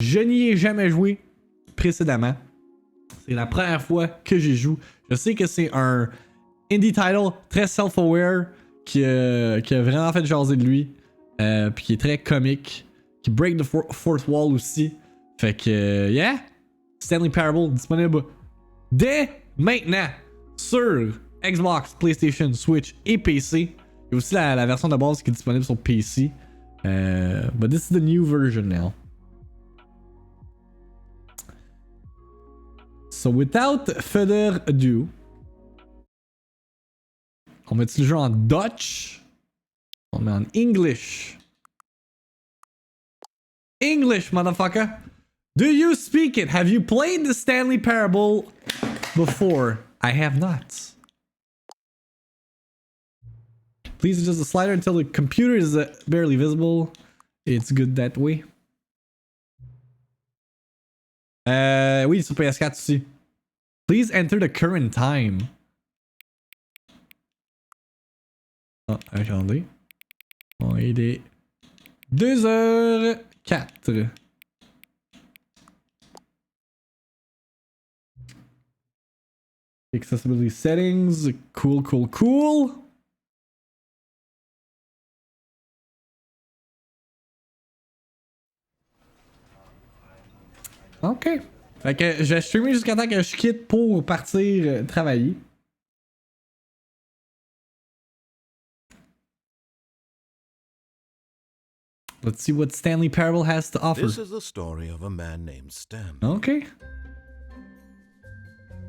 Je n'y ai jamais joué précédemment. C'est la première fois que j'y joue. Je sais que c'est un indie title très self-aware qui a vraiment fait jaser de lui. Puis qui est très comique. Qui break the fourth wall aussi. Fait que, yeah. Stanley Parable disponible dès maintenant sur Xbox, PlayStation, Switch et PC. Il y a aussi la version de base qui est disponible sur PC. But this is the new version now. So without further ado, on met le jeu en Dutch. On met en English. English, motherfucker. Do you speak it? Have you played the Stanley Parable before? I have not. Please adjust the slider until the computer is barely visible. It's good that way. Oui, sur PS4 aussi. Please enter the current time. Ah, attendez. On est des 2h04. Accessibility settings. Cool, cool, cool. Ok. Fait que je vais streamer jusqu'à temps que je quitte pour partir travailler. Let's see what Stanley Parable has to offer. This is the story of a man named Stanley. Okay.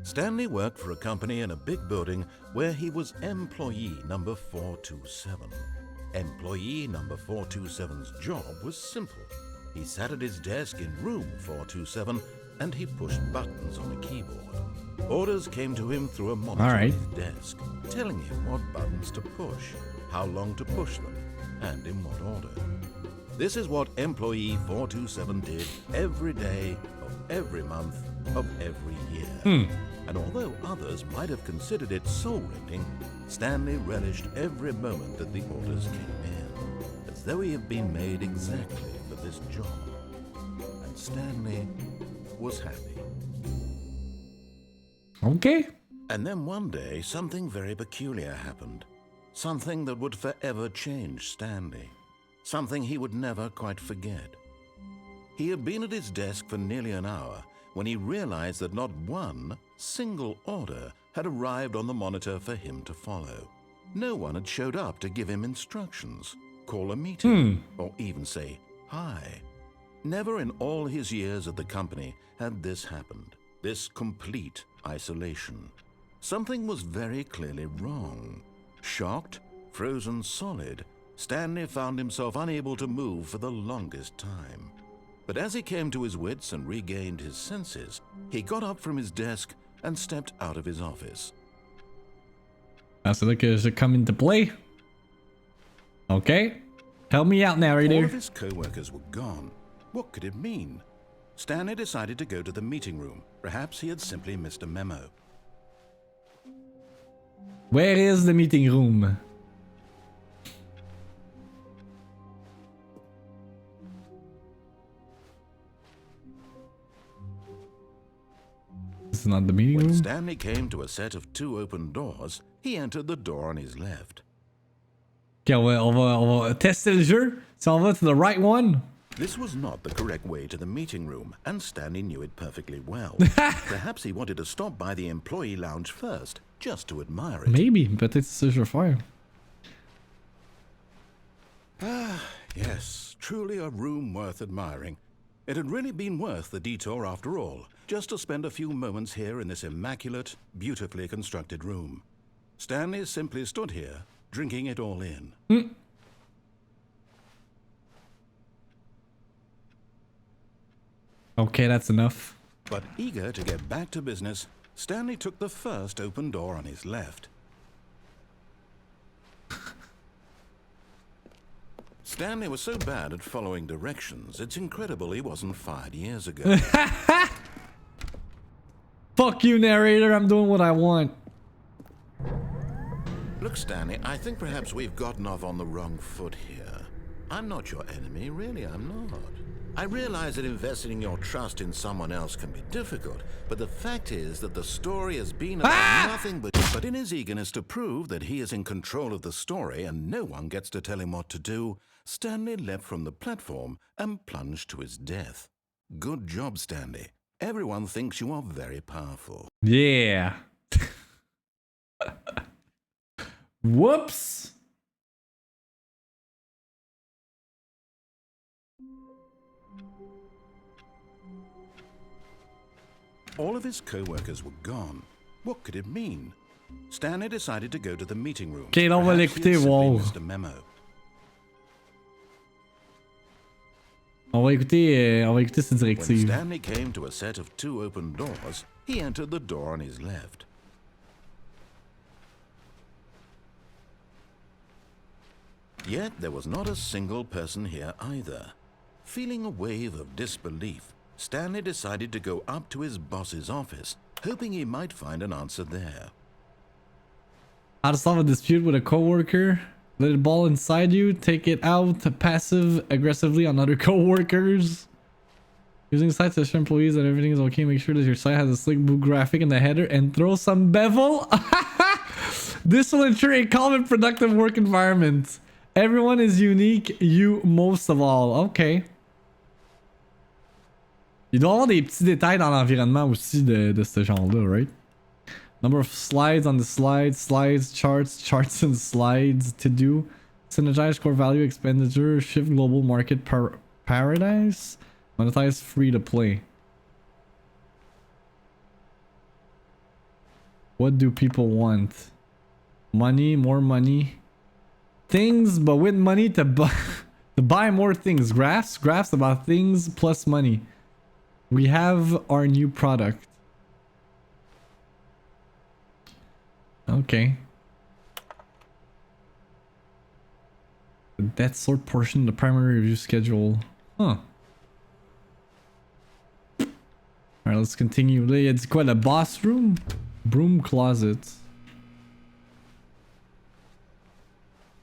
Stanley worked for a company in a big building where he was employee number 427. Employee number 427's job was simple. He sat at his desk in room 427 and he pushed buttons on a keyboard. Orders came to him through a monitor on his desk, telling him what buttons to push, how long to push them, and in what order. This is what employee 427 did every day of every month of every year. And although others might have considered it soul-rending, Stanley relished every moment that the orders came in, as though he had been made exactly for this job. And Stanley was happy. Okay. And then one day, something very peculiar happened. Something that would forever change Stanley. Something he would never quite forget. He had been at his desk for nearly an hour when he realized that not one single order had arrived on the monitor for him to follow. No one had showed up to give him instructions, call a meeting, or even say hi. Never in all his years at the company had this happened, this complete isolation. Something was very clearly wrong. Shocked, frozen solid, Stanley found himself unable to move for the longest time. But as he came to his wits and regained his senses, he got up from his desk and stepped out of his office. So look, does it come into play? Okay. Help me out, narrator. All of his co-workers were gone. What could it mean? Stanley decided to go to the meeting room. Perhaps he had simply missed a memo. Where is the meeting room? This is not the meeting When room. Stanley came to a set of two open doors, he entered the door on his left. Okay, on va tester le jeu. Si on va to the right one. This was not the correct way to the meeting room, and Stanley knew it perfectly well. Perhaps he wanted to stop by the employee lounge first, just to admire it. Maybe, peut-être c'est ça que je vais faire. Ah, yes, truly a room worth admiring. It had really been worth the detour after all, just to spend a few moments here in this immaculate, beautifully constructed room. Stanley simply stood here, drinking it all in. Okay, that's enough. But eager to get back to business, Stanley took the first open door on his left. Stanley was so bad at following directions, it's incredible he wasn't fired years ago. Fuck you, narrator. I'm doing what I want. Look, Stanley, I think perhaps we've gotten off on the wrong foot here. I'm not your enemy, really, I'm not. I realize that investing your trust in someone else can be difficult, but the fact is that the story has been about nothing but... But in his eagerness to prove that he is in control of the story and no one gets to tell him what to do, Stanley leapt from the platform and plunged to his death. Good job, Stanley. Everyone thinks you are very powerful. Yeah. Whoops. All of his co-workers were gone. What could it mean? Stanley decided to go to the meeting room. Ok, là on va l'écouter, wow. On va écouter ses When directives. Stanley came to a set of 2 open doors, he entered the door on his left. Yet there was not a single person here either. Feeling a wave of disbelief, Stanley decided to go up to his boss's office, hoping he might find an answer there. How to solve a dispute with a coworker? Let it ball inside you, take it out passive aggressively on other coworkers. Using sites to assure employees that everything is okay, make sure that your site has a slick blue graphic in the header and throw some bevel. This will ensure a calm and productive work environment. Everyone is unique, you most of all. Okay. Il doit y avoir des petits détails dans l'environnement aussi de ce genre-là, right? Number of slides on the slides, charts and slides to do. Synergize core value expenditure, shift global market paradise, monetize free to play. What do people want? Money, more money. Things, but with money to buy more things. Graphs about things plus money. We have our new product. Okay. The death sort portion, the primary review schedule. Huh. Alright, let's continue. It's quite a boss room. Broom closet.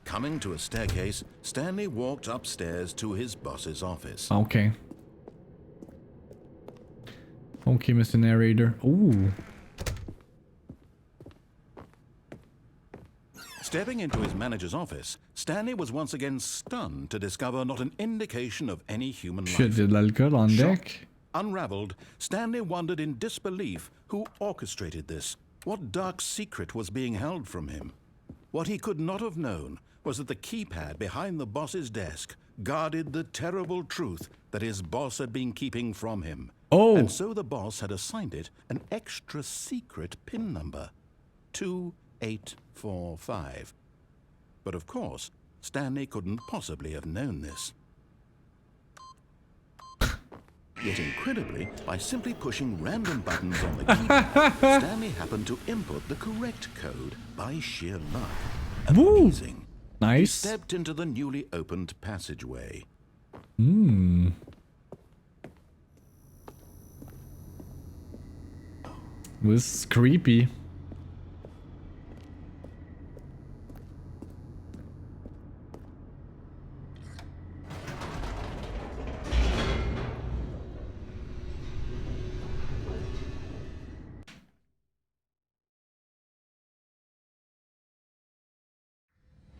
Coming to a staircase, Stanley walked upstairs to his boss's office. Okay. Okay, Mr. Narrator. Ooh. Stepping into his manager's office, Stanley was once again stunned to discover not an indication of any human life. Shit, de l'alcool on deck. Shocked, unraveled, Stanley wondered in disbelief who orchestrated this. What dark secret was being held from him? What he could not have known was that the keypad behind the boss's desk guarded the terrible truth that his boss had been keeping from him. Oh. And so the boss had assigned it an extra secret PIN number. 2845. But of course, Stanley couldn't possibly have known this. Yet incredibly, by simply pushing random buttons on the keypad, Stanley happened to input the correct code by sheer luck. Amazing. Nice. He stepped into the newly opened passageway. Hmm. This is creepy.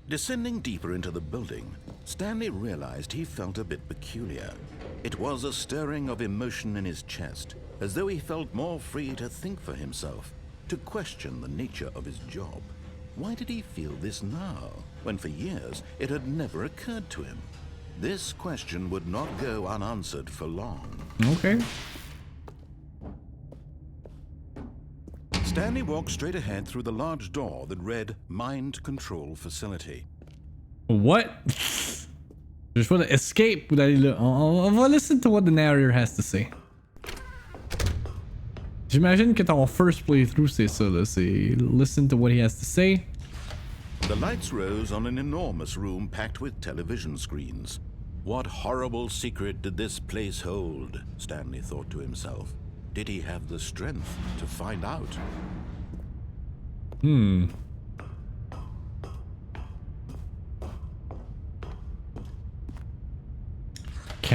Descending deeper into the building, Stanley realized he felt a bit peculiar. It was a stirring of emotion in his chest, as though he felt more free to think for himself, to question the nature of his job. Why did he feel this now, when for years it had never occurred to him? This question would not go unanswered for long. Okay. Stanley walked straight ahead through the large door that read Mind Control Facility. What? Just want to escape. On va listen to what the narrator has to say. J'imagine que ton first playthrough c'est ça là, c'est listen to what he has to say. The lights rose on an enormous room packed with television screens. What horrible secret did this place hold? Stanley thought to himself. Did he have the strength to find out?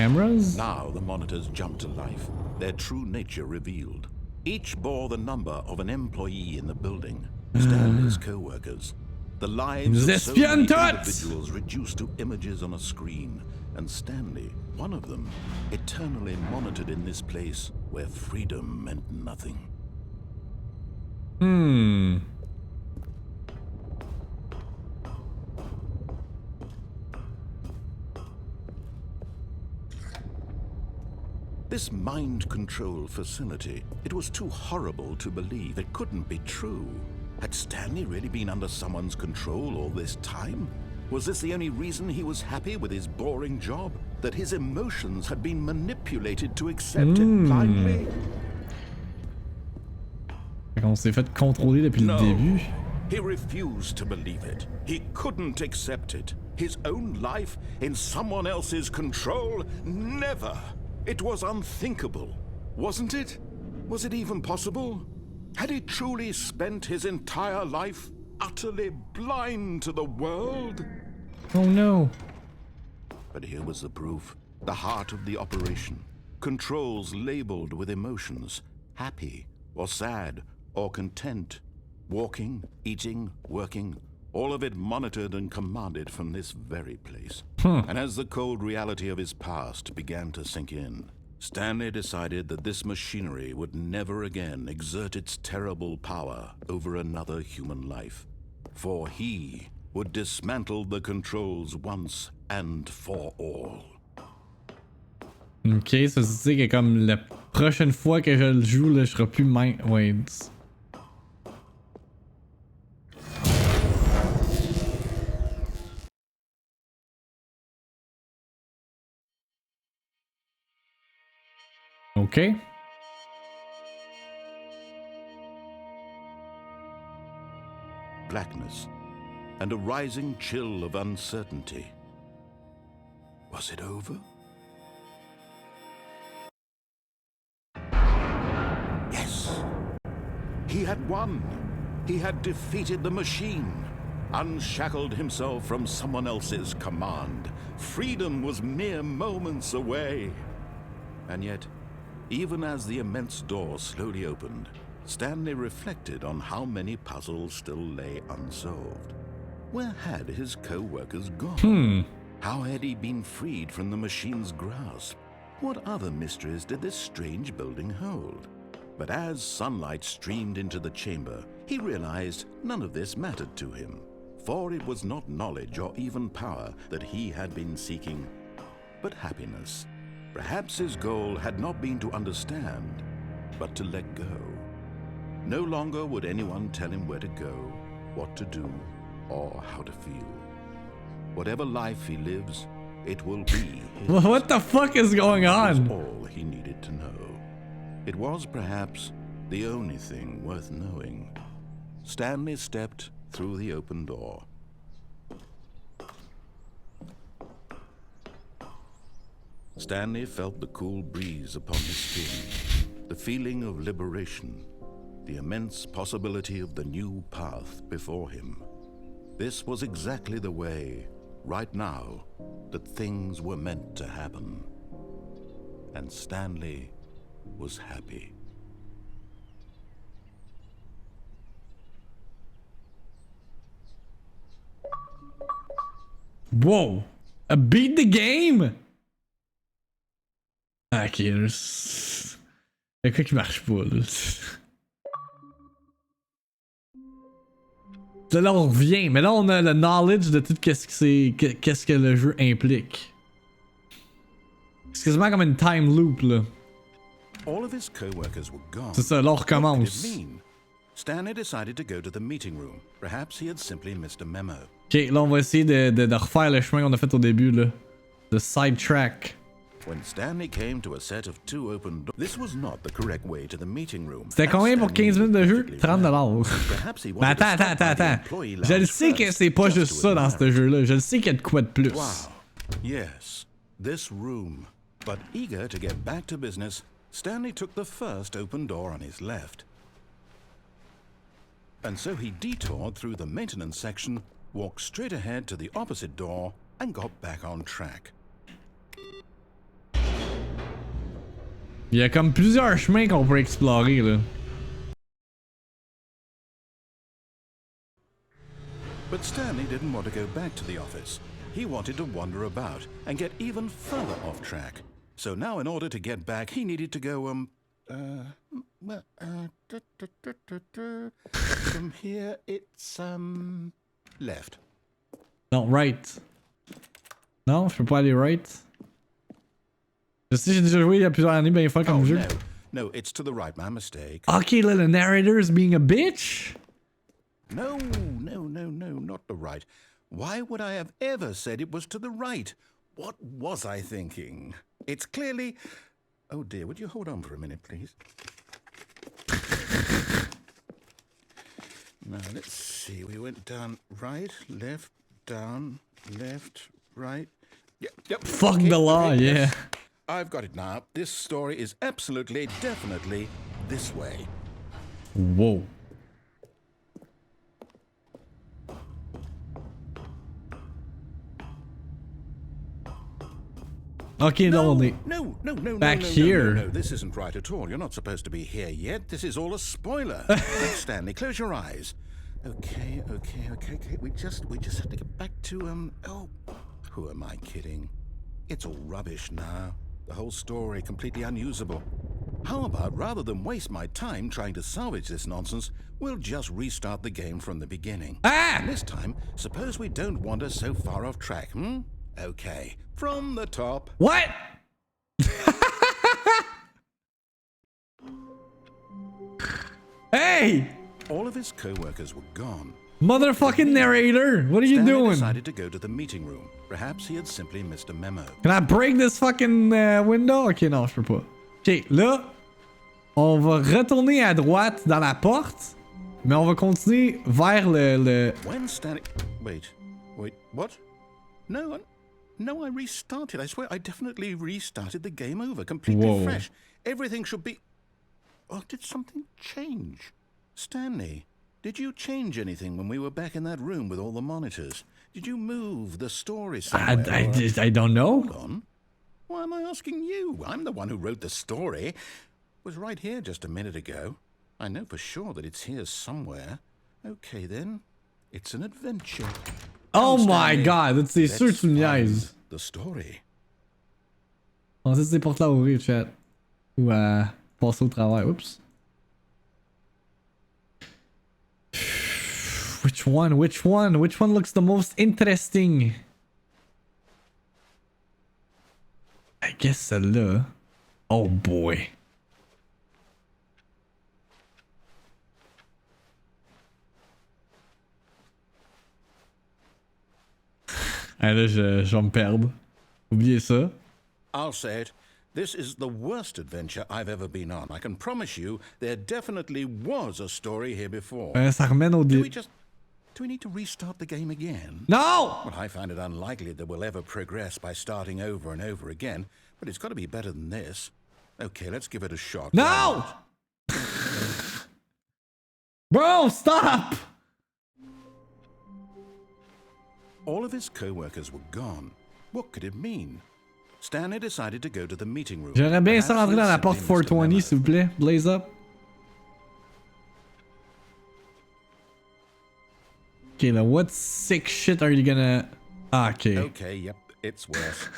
cameras? Now the monitors jumped to life, their true nature revealed. Each bore the number of an employee in the building, Stanley's co-workers. The lives of so many individuals reduced to images on a screen, and Stanley, one of them, eternally monitored in this place where freedom meant nothing. This mind control facility, it was too horrible to believe. It couldn't be true. Had Stanley really been under someone's control all this time? Was this the only reason he was happy with his boring job? That his emotions had been manipulated to accept it blindly? On s'est fait contrôler depuis le début. He refused to believe it. He couldn't accept it. His own life in someone else's control? Never! It was unthinkable, wasn't it? Was it even possible? Had he truly spent his entire life utterly blind to the world? Oh no. But here was the proof. The heart of the operation. Controls labeled with emotions. Happy, or sad, or content. Walking, eating, working. All of it monitored and commanded from this very place. And as the cold reality of his past began to sink in, Stanley decided that this machinery would never again exert its terrible power over another human life. For he would dismantle the controls once and for all. Ok, ça se dit que comme la prochaine fois que je le joue, là, je serai plus main. Ouais. Okay. Blackness and a rising chill of uncertainty. Was it over? Yes. He had won. He had defeated the machine, unshackled himself from someone else's command. Freedom was mere moments away. And yet, even as the immense door slowly opened, Stanley reflected on how many puzzles still lay unsolved. Where had his co-workers gone? How had he been freed from the machine's grasp? What other mysteries did this strange building hold? But as sunlight streamed into the chamber, he realized none of this mattered to him. For it was not knowledge or even power that he had been seeking, but happiness. Perhaps his goal had not been to understand, but to let go. No longer would anyone tell him where to go, what to do, or how to feel. Whatever life he lives, it will be his. What the fuck is going on? That was all he needed to know. It was perhaps the only thing worth knowing. Stanley stepped through the open door. Stanley felt the cool breeze upon his skin, the feeling of liberation, the immense possibility of the new path before him. This was exactly the way, right now, that things were meant to happen. And Stanley was happy. Whoa! I beat the game! Ok, là. Y'a quoi qui marche pas, là? Là, on revient, mais là, on a le knowledge de tout qu'est-ce que le jeu implique. C'est quasiment comme une time loop, là. All of his co-workers were gone. C'est ça, là, on recommence. Stanley decided to go to the meeting room. Perhaps he had simply missed a memo. Ok, là, on va essayer de refaire le chemin qu'on a fait au début, là. De sidetrack. When Stanley came to a set of two open doors, this was not the correct way to the meeting room. C'était combien pour 15 minutes de jeu? 30$. Mais attends. Je le sais que c'est pas juste ça dans ce jeu-là. Je le sais qu'il y a de quoi de plus. Wow. Yes, this room. But eager to get back to business, Stanley took the first open door on his left. And so he detoured through the maintenance section, walked straight ahead to the opposite door, and got back on track. Il y a comme plusieurs chemins qu'on peut explorer là. But Stanley didn't want to go back to the office. He wanted to wander about and get even further off track. So now in order to get back, he needed to go, from here, it's, left. Non, right. Non, je peux pas aller right. Je sais, j'ai déjà joué il y a plusieurs années, bien fois comme jeu. No, it's to the right, my mistake. Ok, là, the narrator is being a bitch? No, not the right. Why would I have ever said it was to the right? What was I thinking? It's clearly... Oh dear, would you hold on for a minute, please? Now, let's see. We went down right, left, down, left, right. Yep. Fuck the law, yeah. Yes. I've got it now. This story is absolutely, definitely this way. Whoa. Okay, No, back here. No, this isn't right at all. You're not supposed to be here yet. This is all a spoiler. Stanley, close your eyes. Okay. We just have to get back to, oh, who am I kidding? It's all rubbish now. The whole story completely unusable. How about, rather than waste my time trying to salvage this nonsense, we'll just restart the game from the beginning. And this time, suppose we don't wander so far off track, Okay, from the top. What? Hey! All of his co-workers were gone. Motherfucking narrator! What are you Stanley doing? decided to go to the meeting room. Perhaps he had simply missed a memo. Can I break this fucking window? Ok, non, je peux pas. Ok, là, on va retourner à droite dans la porte, mais on va continuer vers le... When Stanley... Wait, what? No, I restarted. I swear I definitely restarted the game over, completely fresh. Everything should be... Oh, did something change? Stanley, did you change anything when we were back in that room with all the monitors? Did you move the story somewhere? I don't know. Hold on. Why am I asking you? I'm the one who wrote the story. It was right here just a minute ago. I know for sure that it's here somewhere. Okay, then. It's an adventure. Oh my god, c'est sûr que tu me niaises. The story. On sait que c'est pour te la ouvrir, chat. Ou à passer au travail. Oups. Which one? Which one looks the most interesting? I guess celle-là. Oh boy. Ah là, je vais me perdre. Oubliez ça. I'll say it. This is the worst adventure I've ever been on. I can promise you there definitely was a story here before. Ça ramène au début. Do we need to restart the game again? No! Well, I find it unlikely that we'll ever progress by starting over and over again, but it's got to be better than this. Okay, let's give it a shot. No! Bro, stop! All of his co-workers were gone. What could it mean? Stanley decided to go to the meeting room. J'aimerais bien ça rentrer dans la porte 420, s'il vous plaît. Blaze up. Okay, now what sick shit are you gonna... Ah, okay. Okay, yep, it's worse.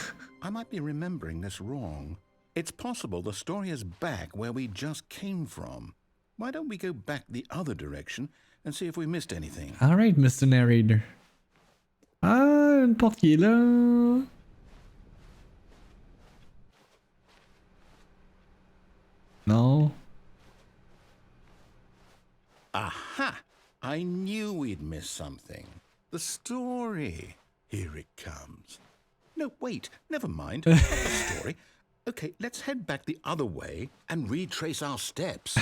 I might be remembering this wrong. It's possible the story is back where we just came from. Why don't we go back the other direction and see if we missed anything? Alright, Mr. Narrator. Ah, une porte qui est là. No. Aha! I knew we'd miss something. The story. Here it comes. No, wait, never mind. Not the story. Okay, let's head back the other way and retrace our steps.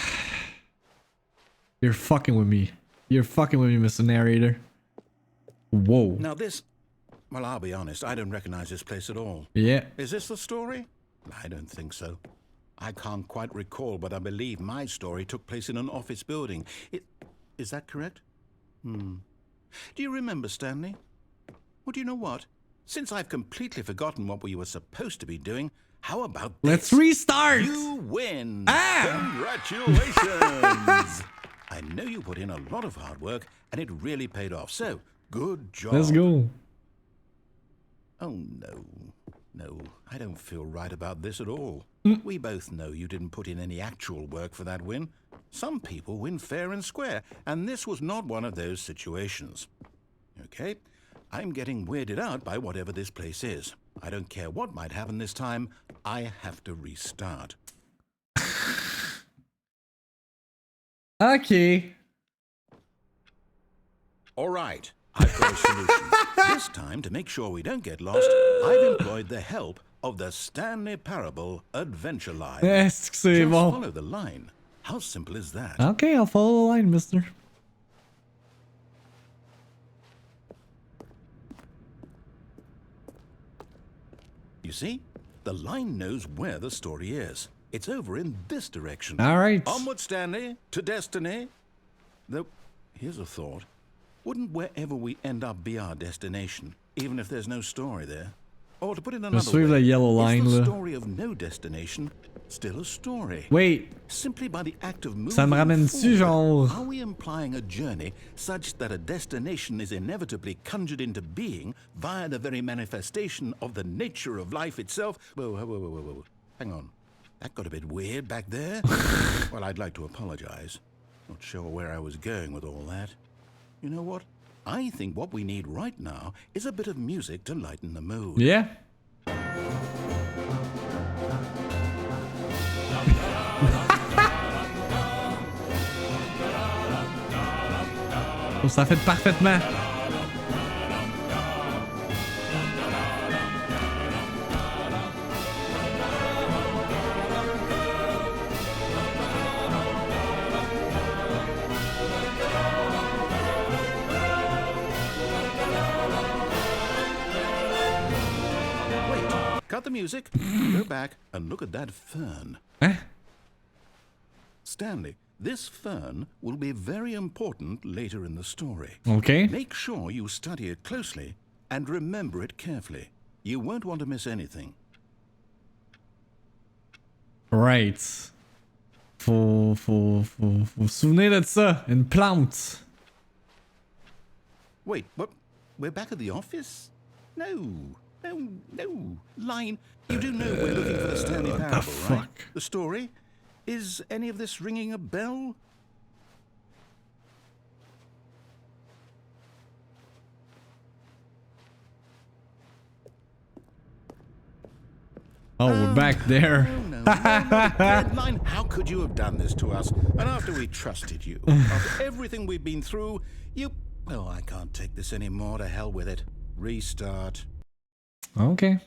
You're fucking with me. You're fucking with me, Mr. Narrator. Whoa. Now this... Well, I'll be honest, I don't recognize this place at all. Yeah. Is this the story? I don't think so. I can't quite recall, but I believe my story took place in an office building. Is that correct? Do you remember, Stanley? Well, do you know what? Since I've completely forgotten what we were supposed to be doing, How about Let's this? restart! You win! Ah! Congratulations! I know you put in a lot of hard work, and it really paid off. So, good job. Let's go. Oh, no. No, I don't feel right about this at all. We both know you didn't put in any actual work for that win. Some people win fair and square, and this was not one of those situations. Okay, I'm getting weirded out by whatever this place is. I don't care what might happen this time. I have to restart. Okay. All right, I've got a solution. This time, to make sure we don't get lost, I've employed the help of the Stanley Parable adventure line. Est-ce que c'est Just bon? follow the line. How simple is that? Okay, I'll follow the line, mister. You see, the line knows where the story is. It's over in this direction. All right. Onward, Stanley, to destiny. Though, here's a thought. Wouldn't wherever we end up be our destination, even if there's no story there? Or to put it another suivre la way, yellow line, is the là. story of no destination still a story? Wait. Simply by the act of moving Ça me ramène-tu, forward, genre... are we implying a journey such that a destination is inevitably conjured into being via the very manifestation of the nature of life itself? Whoa. Hang on. That got a bit weird back there. Well, I'd like to apologize. Not sure where I was going with all that. You know what? I think what we need right now is a bit of music to lighten the mood. Yeah. Oh, ça fait parfaitement. Cut the music, go back, and look at that fern. Hein? Stanley, this fern will be very important later in the story. Okay. Make sure you study it closely and remember it carefully. You won't want to miss anything. Right. Faut vous souvenir de ça. Une plante. Wait, what? We're back at the office? No. Line, you do know we're looking for the Stanley Parable, right? fuck? The story? Is any of this ringing a bell? Oh, we're back there. No, Line, how could you have done this to us? And after we trusted you, after everything we've been through, you... Oh, I can't take this anymore. To hell with it. Restart. Okay.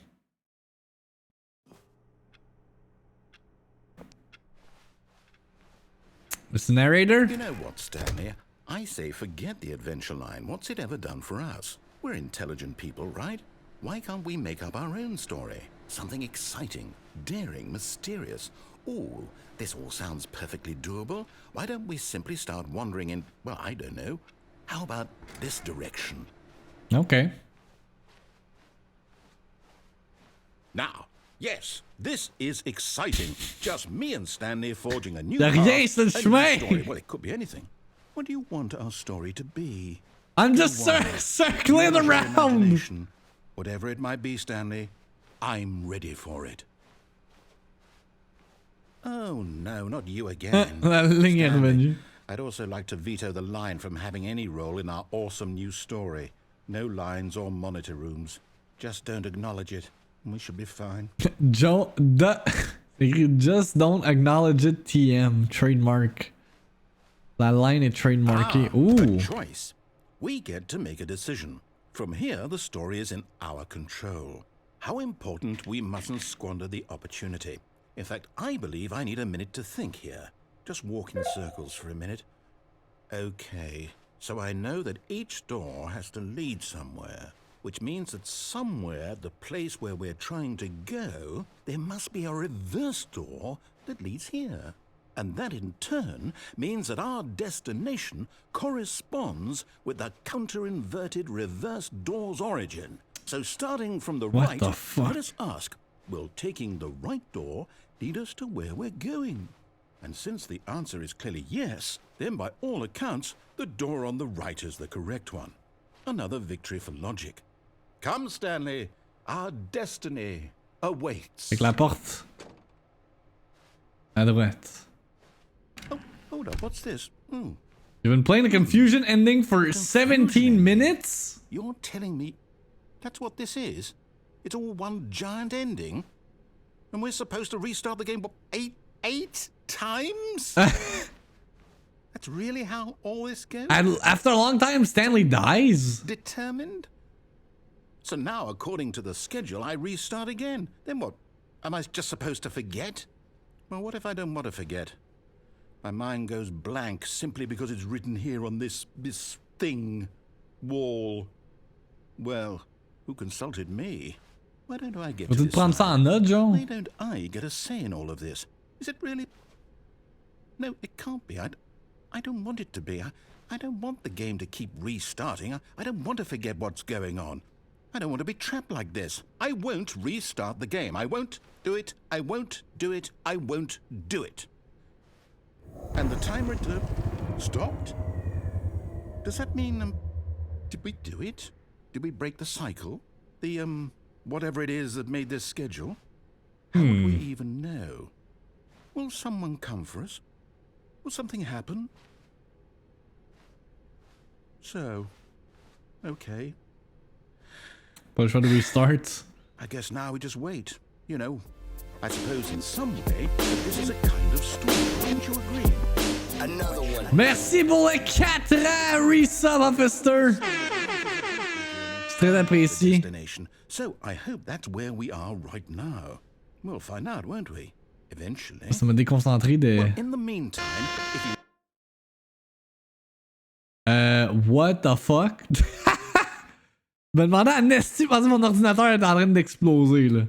It's the narrator? You know what, Stanley? I say forget the adventure line. What's it ever done for us? We're intelligent people, right? Why can't we make up our own story? Something exciting, daring, mysterious. Ooh, this all sounds perfectly doable. Why don't we simply start wandering in, well, I don't know. How about this direction? Okay. Now, yes, this is exciting. Just me and Stanley forging a new Y'a path, rien sur le a new chemin. story. Well, it could be anything. What do you want our story to be? I'm just circling Use your around. imagination. Whatever it might be, Stanley, I'm ready for it. Oh, no, not you again. La ligne est Stanley, revenue. I'd also like to veto the line from having any role in our awesome new story. No lines or monitor rooms. Just don't acknowledge it. We should be fine. Just don't acknowledge it, TM. Trademark. La line est trademarkée. Good Ooh. choice. We get to make a decision. From here, the story is in our control. How important we mustn't squander the opportunity. In fact, I believe I need a minute to think here. Just walk in circles for a minute. Okay, so I know that each door has to lead somewhere, which means that somewhere at the place where we're trying to go, there must be a reverse door that leads here. And that in turn means that our destination corresponds with the counter-inverted reverse door's origin. So starting from the What right, the fuck? let us ask, Will taking the right door lead us to where we're going? And since the answer is clearly yes, then by all accounts, the door on the right is the correct one. Another victory for logic. Come, Stanley, our destiny awaits. Avec la porte. À droite. Oh, hold up, what's this? You've been playing the confusion ending for 17 minutes? You're telling me that's what this is? It's all one giant ending? And we're supposed to restart the game, what, eight times? That's really how all this goes? After a long time, Stanley dies. Determined? So now, according to the schedule, I restart again. Then what? Am I just supposed to forget? Well, what if I don't want to forget? My mind goes blank simply because it's written here on this thing. Wall. Well, who consulted me? Why don't I get to Faut-tu this prendre ça en note, genre? Why don't I get a say in all of this? Is it really? No, it can't be. I don't want it to be. I don't want the game to keep restarting. I don't want to forget what's going on. I don't want to be trapped like this. I won't restart the game. I won't do it. I won't do it. I won't do it. And the timer stopped? Does that mean, did we do it? Did we break the cycle? The, whatever it is that made this schedule? How would we even know? Will someone come for us? Will something happen? So, okay. Pas le choix de restart. I guess now we just wait. You know, I suppose in some way this is a kind of story. Don't you agree? Another one. Merci pour les 4 ans, resub officer. C'est très apprécié. Destination. So I hope that's where we are right now. We'll find out, won't we? Eventually. Ça m'a déconcentré de... Well, in the meantime, if you... What the fuck? Je me demandais à Nesty, parce que mon ordinateur est en train d'exploser, là.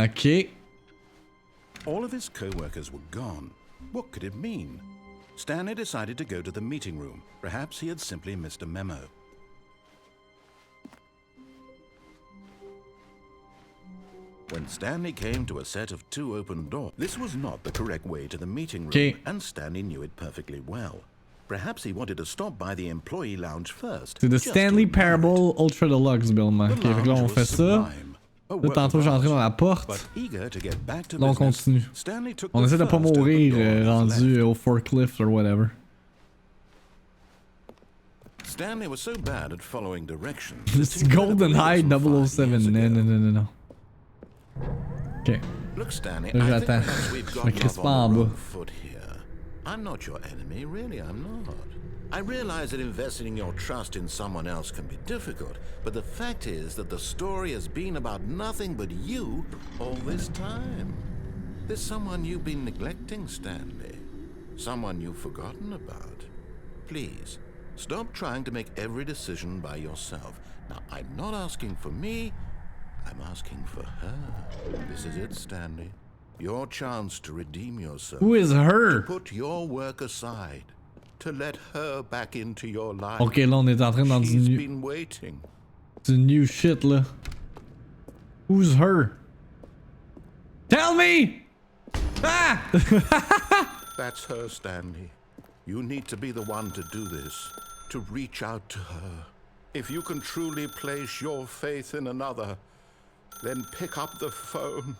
Ok. All of his co-workers were gone. What could it mean? Stanley decided to go to the meeting room. Perhaps he had simply missed a memo. When Stanley came to a set of 2 open doors, this was not the correct way to the meeting room, Okay. and Stanley knew it perfectly well. Perhaps he wanted to stop by the employee lounge first. C'est the just Stanley to admire it. Parable Ultra Deluxe, Billman. The Ok, fait que là, on lounge fait was ça. sublime. A Là, work tantôt, of j'ai entré art. dans la porte. But eager to get back to Là, on business, continue. Stanley took On the essaie de pas first open mourir door on his rendu left. au forklift or whatever. Stanley was so bad at following directions. It's Golden High 007. Non. Ok. Look, Stanley, Là, I think j'attends. perhaps we've Je me gotten crispe off pas en on the bas. wrong foot here. I'm not your enemy, really, I'm not. I realize that investing your trust in someone else can be difficult, but the fact is that the story has been about nothing but you all this time. There's someone you've been neglecting, Stanley. Someone you've forgotten about. Please, stop trying to make every decision by yourself. Now, I'm not asking for me, I'm asking for her. This is it, Stanley. Your chance to redeem yourself. Who is her? Put your work aside. To let her back into your life. Ok, là, on est en train dans She's du been waiting. new shit, là. Who's her? Tell me! Ah! That's her, Stanley. You need to be the one to do this. To reach out to her. If you can truly place your faith in another, then pick up the phone.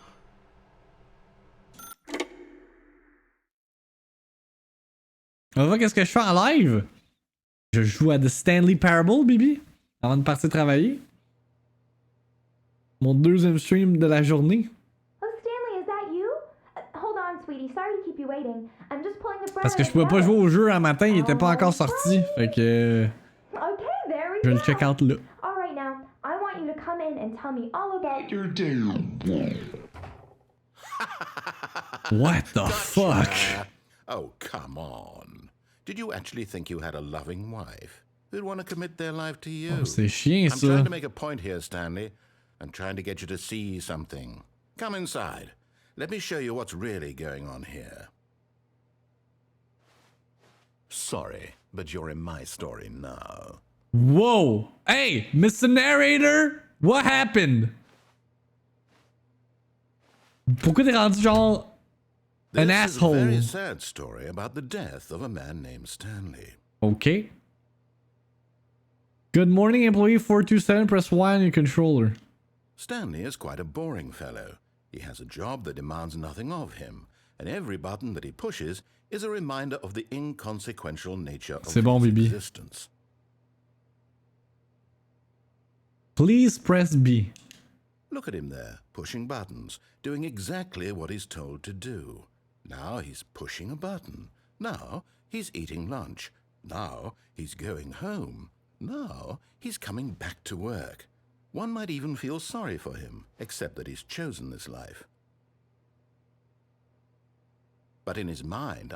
On va voir qu'est-ce que je fais en live. Je joue à The Stanley Parable, Bibi, avant de partir travailler. Mon 2e stream de la journée. Oh, Stanley, is that you? Hold on, sweetie. Sorry to keep you waiting. I'm just pulling the front Parce of que the je pouvais pas trailer. jouer au jeu un matin, il était pas encore sorti. Fait que Okay, there we je vais go. le check out là. All right, now, I want you to come in and tell me all about your What the fuck? Oh, come on. Did you actually think you had a loving wife who'd want to commit their life to you? Oh, c'est chien I'm ça. trying to make a point here, Stanley. I'm trying to get you to see something. Come inside. Let me show you what's really going on here. Sorry, but you're in my story now. Whoa! Hey, Mr. Narrator! What happened? Pourquoi t'es rendu genre an This asshole? is a very sad story about the death of a man named Stanley. Okay. Good morning, employee 427. Press Y on your controller. Stanley is quite a boring fellow. He has a job that demands nothing of him, and every button that he pushes is a reminder of the inconsequential nature of C'est bon, his Bibi. existence. Please press B. Look at him there, pushing buttons, doing exactly what he's told to do. Now he's pushing a button. Now he's eating lunch. Now he's going home. Now he's coming back to work. One might even feel sorry for him, except that he's chosen this life. But in his mind,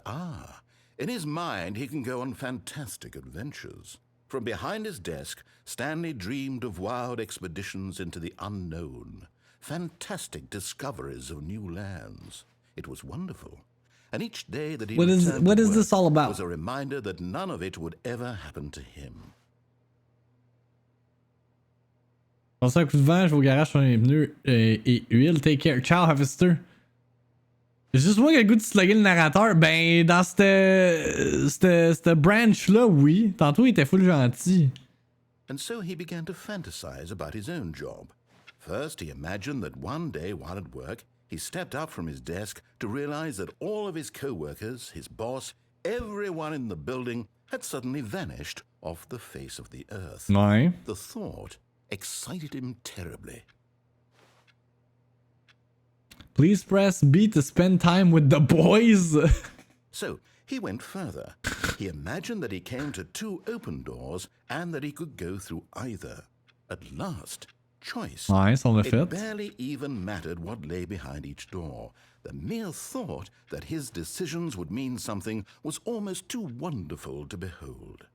he can go on fantastic adventures. From behind his desk, Stanley dreamed of wild expeditions into the unknown, fantastic discoveries of new lands. It was wonderful. And each day that he What is this all about? was a reminder that none of it would ever happen to him. Passe un coup de vent, je vais au garage sur les pneus et huile. Take care. Ciao, Harvester. C'est juste moi qui ai le goût de slugger le narrateur. Ben, dans cette branch-là, oui. Tantôt, il était full gentil. And so he began to fantasize about his own job. First, he imagined that one day while at work, he stepped up from his desk to realize that all of his co-workers, his boss, everyone in the building had suddenly vanished off the face of the earth. Ouais. The thought excited him terribly. Please press B to spend time with the boys. So he went further. He imagined that he came to two open doors and that he could go through either. At last, choice. Ouais, ça on l'a It fait. barely even mattered what lay behind each door. The mere thought that his decisions would mean something was almost too wonderful to behold.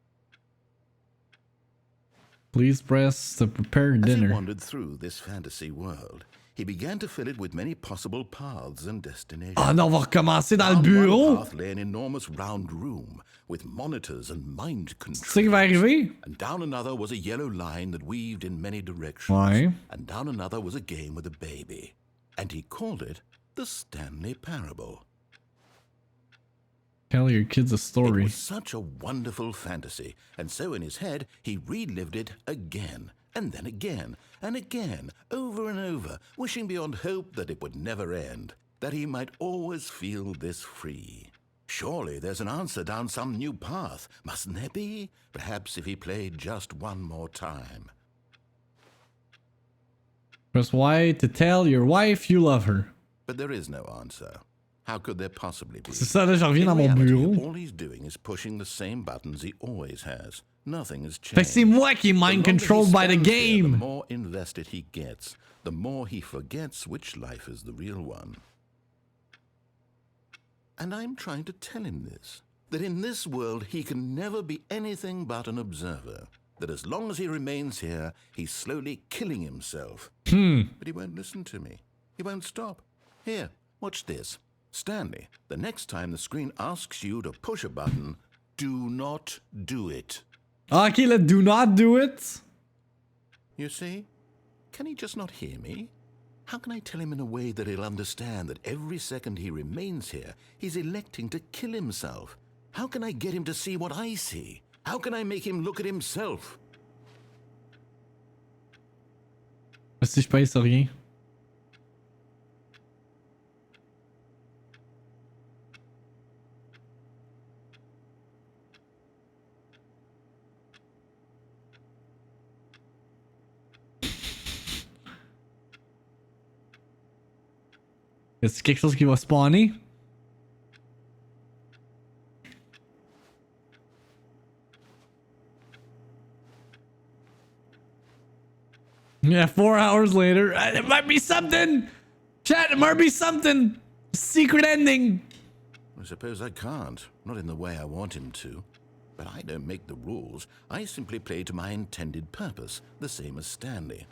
Please press to prepare As he dinner. wandered through this fantasy world, he began to fill it with many possible paths and destinations. Ah non, on va recommencer dans le Down bureau. one path lay an enormous round room with monitors and mind Tu sais ce qui control. va arriver? And down another was a yellow line that weaved in many directions. Ouais. And down another was a game with a baby. And he called it the Stanley Parable. Tell your kids a It story. was such a wonderful fantasy, and so in his head he relived it again, and then again, and again, over and over, wishing beyond hope that it would never end, that he might always feel this free. Surely there's an answer down some new path, mustn't there be? Perhaps if he played just one more time. Press Y to tell your wife you love her. But there is no answer. How could there possibly be? C'est ça, là, je reviens In dans mon reality, bureau. all he's doing is pushing the same buttons he always has. Nothing has Fait que c'est changed. moi qui est The mind longer he controlled by the spends here, the game. more invested he gets, the more he forgets which life is the real one. And I'm trying to tell him this, that in this world he can never be anything but an observer, that as long as he remains here, he's slowly killing himself. But he won't listen to me. He won't stop. Here, watch this. Stanley, the next time the screen asks you to push a button, do not do it. Ok, là, do not do it. You see? Can he just not hear me? How can I tell him in a way that he'll understand that every second he remains here, he's electing to kill himself? How can I get him to see what I see? How can I make him look at himself? Si je paye sur rien. Est-ce quelque chose qui va spawner? Yeah, 4 hours later. It might be something! Chat, it might be something! Secret ending! I suppose I can't, not in the way I want him to. But I don't make the rules. I simply play to my intended purpose, the same as Stanley.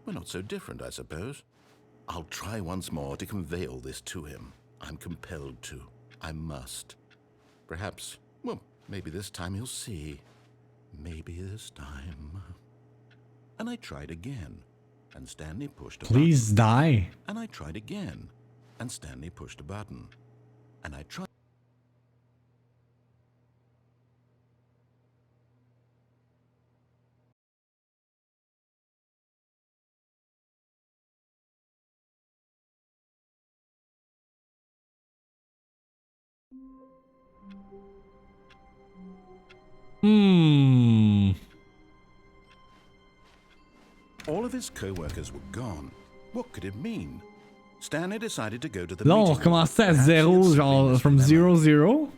We're not so different, I suppose. I'll try once more to convey all this to him. I'm compelled to. I must. Perhaps, well, maybe this time he'll see. maybe this time. And I tried again, and Stanley pushed a Please button. die. And I tried again, and Stanley pushed a button. And I tried. All of his co-workers were gone. What could it mean? Stanley decided to go to the Là, on meeting. recommençait à Perhaps he had zéro, seen genre his from memo. 0-0.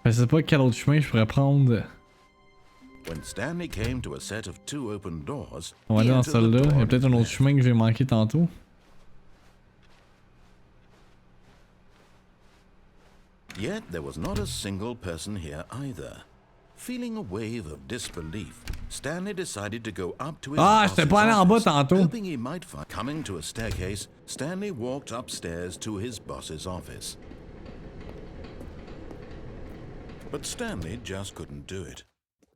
Je sais pas quel autre chemin je pourrais prendre. When Stanley came to a set of 2 open doors, On va he aller dans entered the celle-là. Il y a door peut-être un and autre left. chemin que j'ai manqué tantôt. Yet there was not a single person here either. Feeling a wave of disbelief, Stanley decided to go up to his Ah, boss's j'étais pas allé en bas office, tantôt. hoping he might find. Coming to a staircase, Stanley walked upstairs to his boss's office. But Stanley just couldn't do it.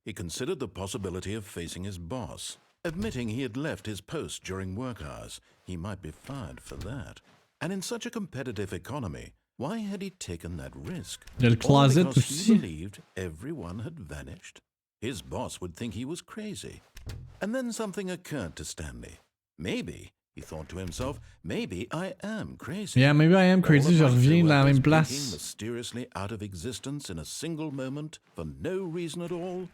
He considered the possibility of facing his boss. Admitting he had left his post during work hours, he might be fired for that. And in such a competitive economy, why had he taken that risk? Il y a le All closet because he aussi. believed everyone had vanished? His boss would think he was crazy. And then something occurred to Stanley. Maybe, he thought to himself, maybe I am crazy. Yeah, maybe I am crazy. Je All of my reviens dans la co-workers même blinking place. mysteriously out of existence in a single moment for no reason at all.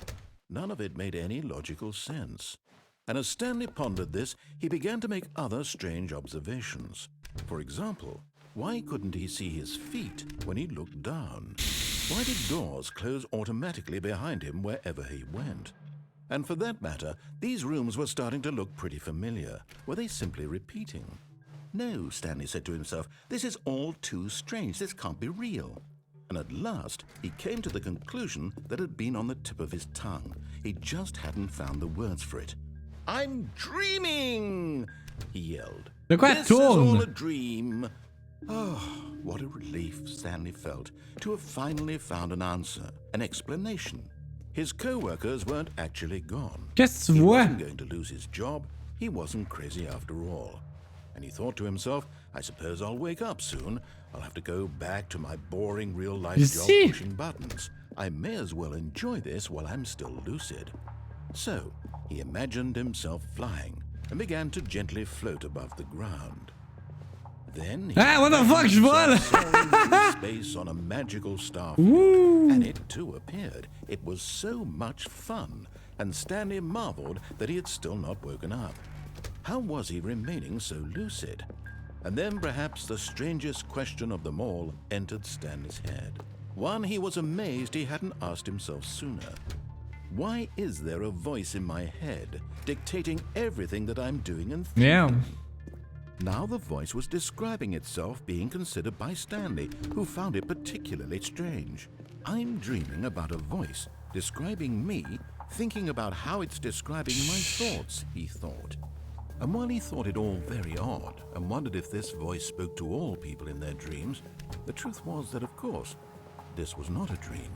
None of it made any logical sense. And as Stanley pondered this, he began to make other strange observations. For example, why couldn't he see his feet when he looked down? Why did doors close automatically behind him wherever he went? And for that matter, these rooms were starting to look pretty familiar. Were they simply repeating? No, Stanley said to himself, this is all too strange. This can't be real. And at last, he came to the conclusion that had been on the tip of his tongue. He just hadn't found the words for it. I'm dreaming! He yelled. De quoi This is all tourne? a dream. Oh, what a relief Stanley felt to have finally found an answer, an explanation. His co-workers weren't actually gone. Qu'est-ce que tu He vois? wasn't going to lose his job. He wasn't crazy after all. And he thought to himself, I suppose I'll wake up soon. I'll have to go back to my boring real-life job Ici. pushing buttons. I may as well enjoy this while I'm still lucid. So, he imagined himself flying and began to gently float above the ground. Then he Ah, what the fuck, je vole! soaring through space on a magical starfield, and it too appeared. It was so much fun, and Stanley marveled that he had still not woken up. How was he remaining so lucid? And then perhaps the strangest question of them all entered Stanley's head. One he was amazed he hadn't asked himself sooner. Why is there a voice in my head dictating everything that I'm doing and thinking? Yeah. Now the voice was describing itself being considered by Stanley, who found it particularly strange. I'm dreaming about a voice describing me, thinking about how it's describing my thoughts, he thought. And while he thought it all very odd and wondered if this voice spoke to all people in their dreams, the truth was that, of course, this was not a dream.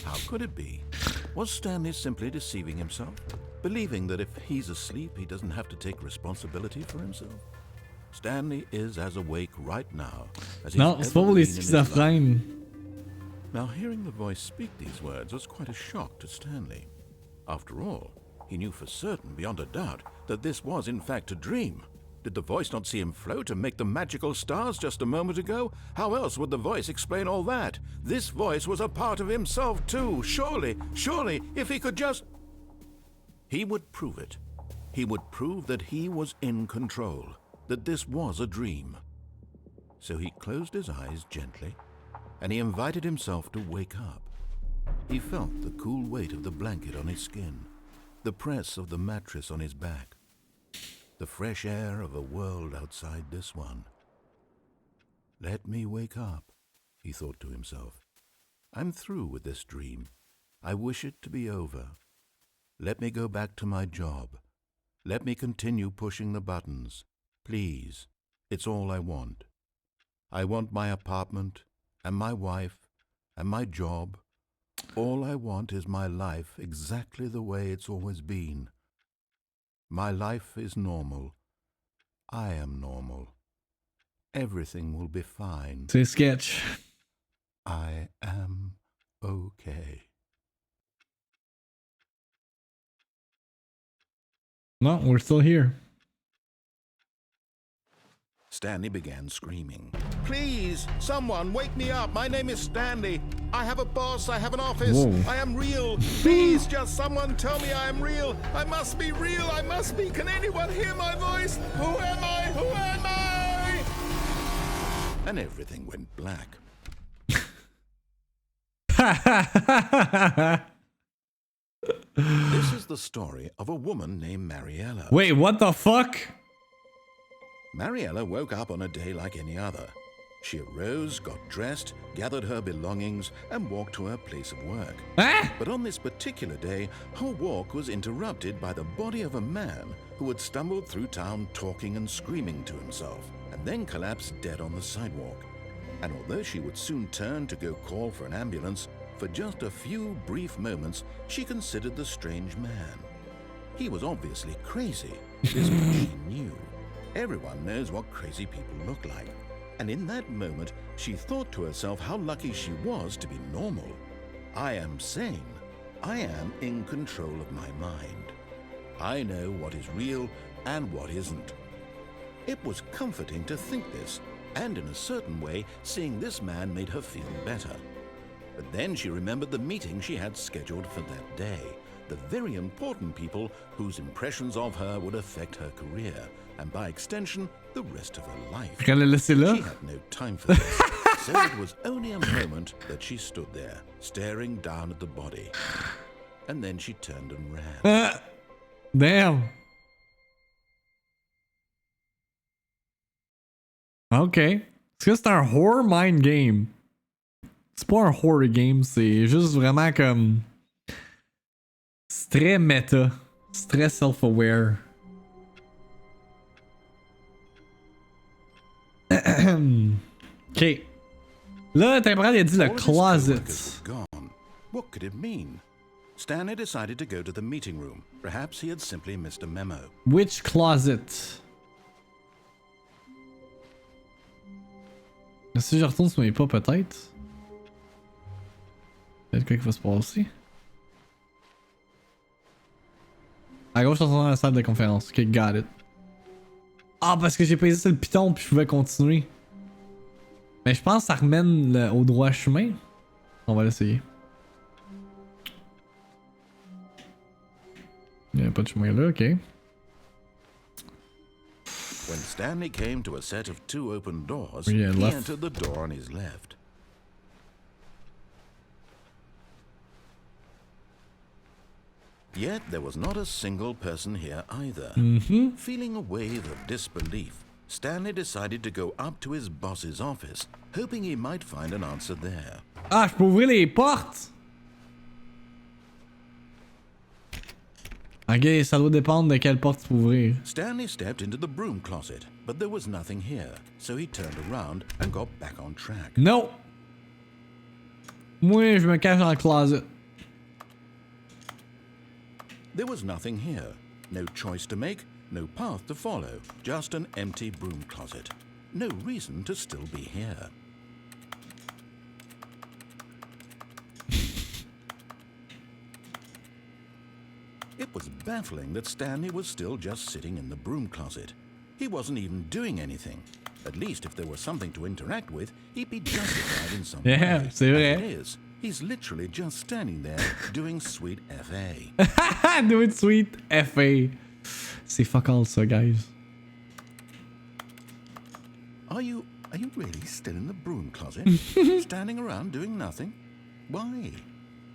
How could it be? Was Stanley simply deceiving himself, believing that if he's asleep, he doesn't have to take responsibility for himself? Stanley is as awake right now as he's Non, c'est pas ever pour les been in his life. schizophrènes. Now, hearing the voice speak these words was quite a shock to Stanley. After all, he knew for certain, beyond a doubt, that this was in fact a dream. Did the voice not see him float and make the magical stars just a moment ago? How else would the voice explain all that? This voice was a part of himself too. Surely, if he could just... He would prove it. He would prove that he was in control, that this was a dream. So he closed his eyes gently, and he invited himself to wake up. He felt the cool weight of the blanket on his skin, the press of the mattress on his back, the fresh air of a world outside this one. Let me wake up, he thought to himself. I'm through with this dream. I wish it to be over. Let me go back to my job. Let me continue pushing the buttons. Please, it's all I want. I want my apartment, and my wife, and my job, All I want is my life exactly the way it's always been. My life is normal. I am normal. Everything will be fine. C'est sketch. I am okay. No, we're still here. Stanley began screaming. Please, someone, wake me up. My name is Stanley. I have a boss. I have an office. Whoa. I am real. Please, just someone tell me I am real. I must be real. I must be. Can anyone hear my voice? Who am I? Who am I? And everything went black. This is the story of a woman named Mariella. Wait, what the fuck? Mariella woke up on a day like any other. She arose, got dressed, gathered her belongings, and walked to her place of work. Ah? But on this particular day, her walk was interrupted by the body of a man who had stumbled through town talking and screaming to himself, and then collapsed dead on the sidewalk. And although she would soon turn to go call for an ambulance, for just a few brief moments, she considered the strange man. He was obviously crazy. This much she knew. Everyone knows what crazy people look like. And in that moment, she thought to herself how lucky she was to be normal. I am sane. I am in control of my mind. I know what is real and what isn't. It was comforting to think this, and in a certain way, seeing this man made her feel better. But then she remembered the meeting she had scheduled for that day, the very important people whose impressions of her would affect her career, and by extension, the rest of her life. She had no time for this, so it was only a moment that she stood there, staring down at the body. And then she turned and ran. Damn. Ok. Est-ce que c'est un horror mind game? C'est pas un horror game, c'est juste vraiment comme... C'est très méta. C'est très self-aware. Ok. Là, temporaire, il a dit le closet. What could it mean? Stanley decided to go to the meeting room. Perhaps he had simply missed a memo. Which closet? Si je retourne sur mes pas, peut-être. Peut-être quoi qui va se passer. À gauche, on est dans la salle de conférence. Ok, got it. Ah, parce que j'ai pesé sur le piton puis je pouvais continuer. Mais je pense que ça remène au droit chemin. On va l'essayer. Il n'y a pas de chemin là, ok. When Stanley came to a set of two open doors, Yeah, he left. entered the door on his left. Yet there was not a single person here either. Feeling a wave of disbelief, Stanley decided to go up to his boss's office, hoping he might find an answer there. Ah, je peux ouvrir les portes! Ok, ça doit dépendre de quelle porte tu peux ouvrir. Stanley stepped into the broom closet, but there was nothing here, so he turned around and got back on track. Non! Moi, je me cache dans le closet. There was nothing here. No choice to make, no path to follow, just an empty broom closet. No reason to still be here. It was baffling that Stanley was still just sitting in the broom closet. He wasn't even doing anything. At least if there was something to interact with, he'd be justified in some Yeah, way. c'est vrai. As it is, he's literally just standing there doing sweet FA. Doing sweet FA. C'est fuck all ça, guys. Are you really still in the broom closet? Standing around doing nothing? Why?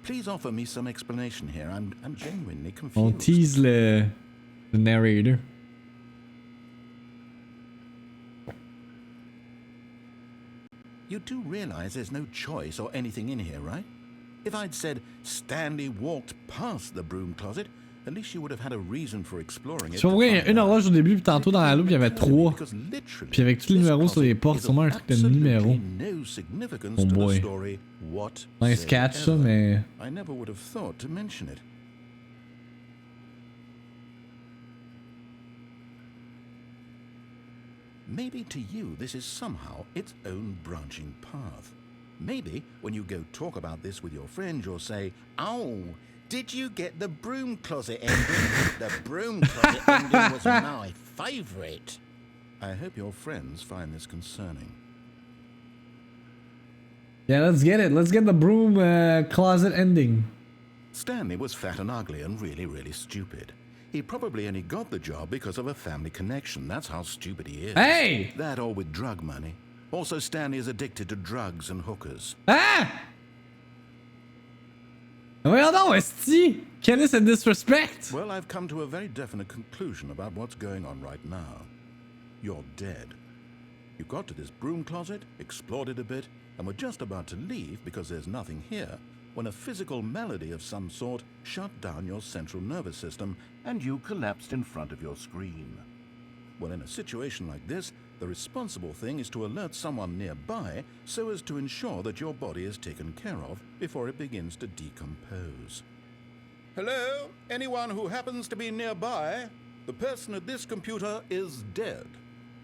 Please offer me some explanation here. I'm genuinely confused. On tease le narrator. You do realize there's no choice or anything in here, right? If I'd said Stanley walked past the broom closet, At least you would have had a reason for exploring it. Tu vois, il y a une horloge au début, puis tantôt dans la loupe, il y avait 3. Puis avec tous les numéros sur les portes, sûrement un truc de numéro. Oh boy. Nice catch, ça, mais. I never would have thought to mention it. Maybe to you this is somehow its own branching path. Maybe when you go talk about this with your friends, you'll say, "Oh, did you get the broom closet ending? The broom closet ending was my favorite." I hope your friends find this concerning. Yeah, let's get it. Let's get the broom closet ending. Stanley was fat and ugly and really, really stupid. He probably only got the job because of a family connection. That's how stupid he is. Hey! That or with drug money. Also, Stanley is addicted to drugs and hookers. Ah! Voyons donc, esti! Quel est ce disrespect? Well, I've come to a very definite conclusion about what's going on right now. You're dead. You got to this broom closet, explored it a bit, and were just about to leave because there's nothing here, when a physical malady of some sort shut down your central nervous system and you collapsed in front of your screen. Well, in a situation like this, the responsible thing is to alert someone nearby so as to ensure that your body is taken care of before it begins to decompose. Hello? Anyone who happens to be nearby? The person at this computer is dead.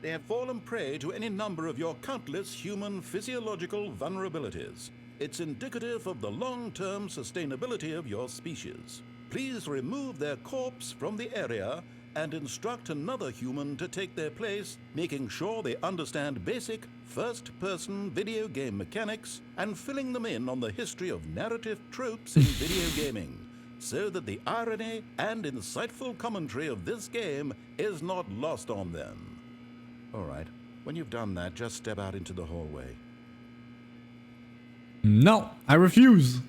They have fallen prey to any number of your countless human physiological vulnerabilities. It's indicative of the long-term sustainability of your species. Please remove their corpse from the area and instruct another human to take their place, making sure they understand basic first-person video game mechanics and filling them in on the history of narrative tropes in video gaming, so that the irony and insightful commentary of this game is not lost on them. All right, when you've done that, just step out into the hallway. No, I refuse.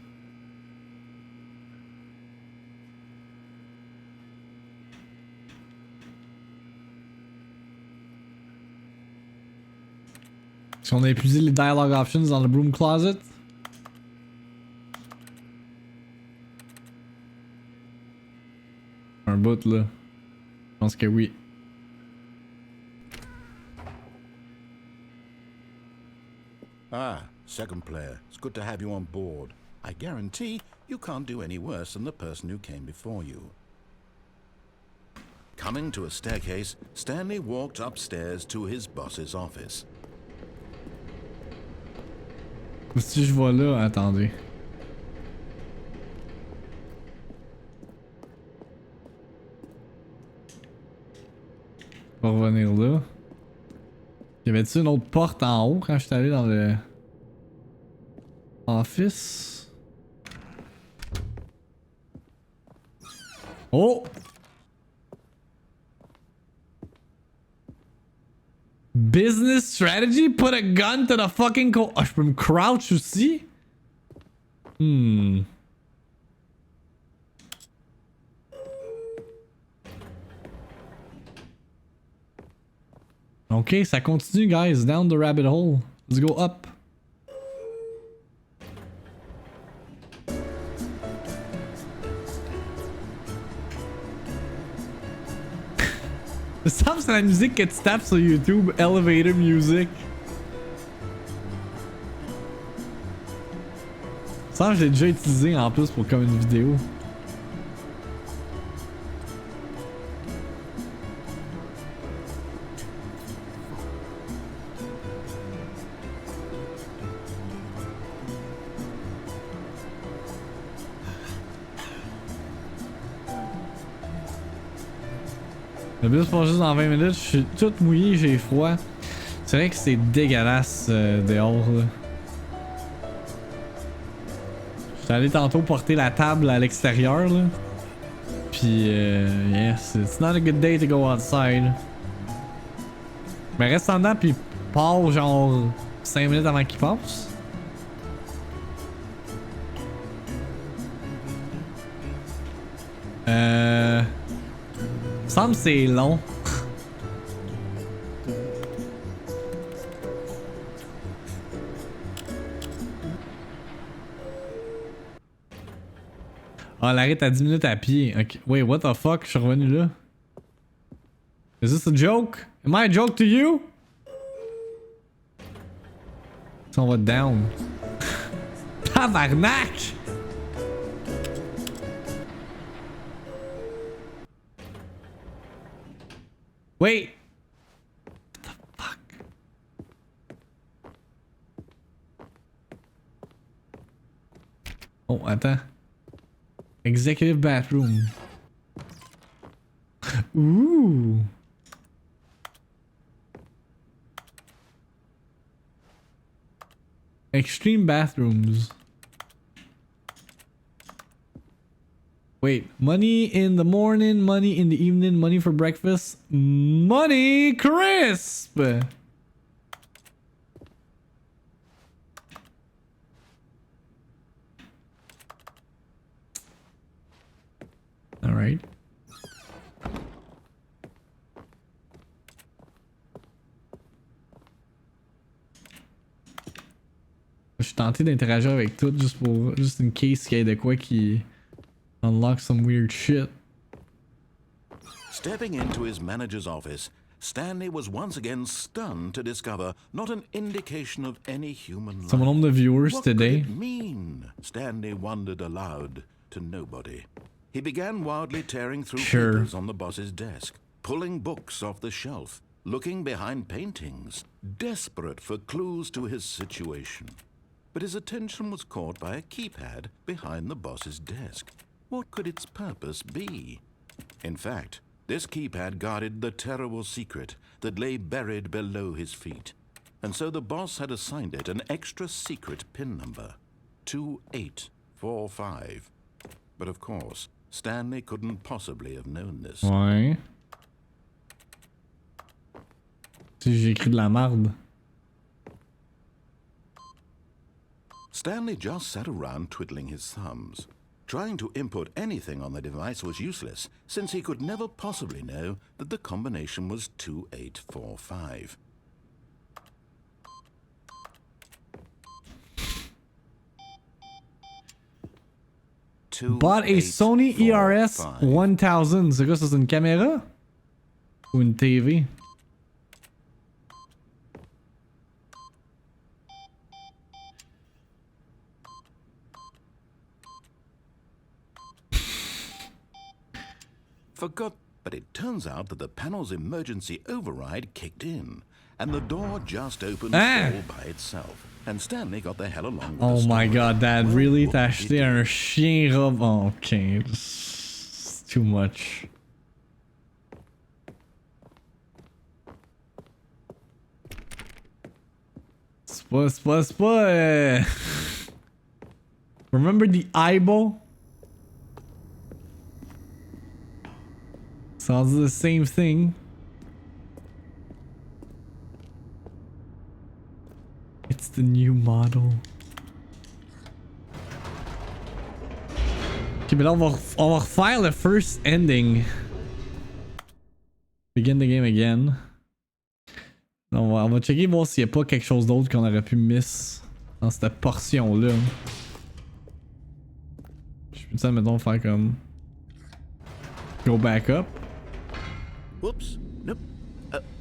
Si on a épuisé les dialogue options dans le broom closet. Un bout là. Je pense que oui. Ah, second player. It's good to have you on board. I guarantee you can't do any worse than the person who came before you. Coming to a staircase, Stanley walked upstairs to his boss's office. Si je vois là, attendez. On va revenir là. Y avait-tu une autre porte en haut quand je suis allé dans le office? Oh! Business strategy? Put a gun to the fucking co... Oh, je peux me crouch aussi? Ok, ça continue, guys. Down the rabbit hole. Let's go up. Ça semble que c'est la musique que tu tapes sur YouTube. Elevator music. Ça, je l'ai déjà utilisé en plus pour comme une vidéo. Le bus passe juste dans 20 minutes, je suis tout mouillé, j'ai froid. C'est vrai que c'est dégueulasse dehors là. J'étais allé tantôt porter la table à l'extérieur là. Puis yes, it's not a good day to go outside. Mais reste en dedans puis pars genre 5 minutes avant qu'il passe. Il me semble que c'est long. Ah, l'arrêt à 10 minutes à pied. Ok. Wait, what the fuck? Je suis revenu là. Is this a joke? Am I a joke to you? Si on va down. Tabarnak! Wait! What the fuck? Oh, attends. Executive bathroom. Ooh. Extreme bathrooms. Wait, money in the morning, money in the evening, money for breakfast, money crisp. All right. Je suis tenté d'interagir avec tout juste in case qu'il y ait de quoi qui unlock some weird shit. Stepping into his manager's office, Stanley was once again stunned to discover not an indication of any human life. Some nombre de viewers What today. could it mean? Stanley wondered aloud to nobody. He began wildly tearing through papers on the boss's desk, pulling books off the shelf, looking behind paintings, desperate for clues to his situation. But his attention was caught by a keypad behind the boss's desk. What could its purpose be? In fact, this keypad guarded the terrible secret that lay buried below his feet. And so the boss had assigned it an extra secret PIN number, 2845. But of course, Stanley couldn't possibly have known this. Ouais. Si j'ai écrit de la marde. Stanley just sat around twiddling his thumbs. Trying to input anything on the device was useless, since he could never possibly know that the combination was 2845. Bought a Sony ERS 1000. C'est quoi ça? C'est une caméra? Ou une TV? Forgot, but it turns out that the panel's emergency override kicked in, and the door just opened all by itself. And Stanley got the hell along with Oh the my story. god, Dad, really? T'as acheté un chien robe? Oh, ok, it's too much. C'est pas. Remember the eyeball? Sounds the same thing. It's the new model. Ok, mais là on va refaire le first ending. Begin the game again. On va checker voir s'il n'y a pas quelque chose d'autre qu'on aurait pu miss dans cette portion là. Je peux ça mettons faire comme go back up. Whoops. Nope.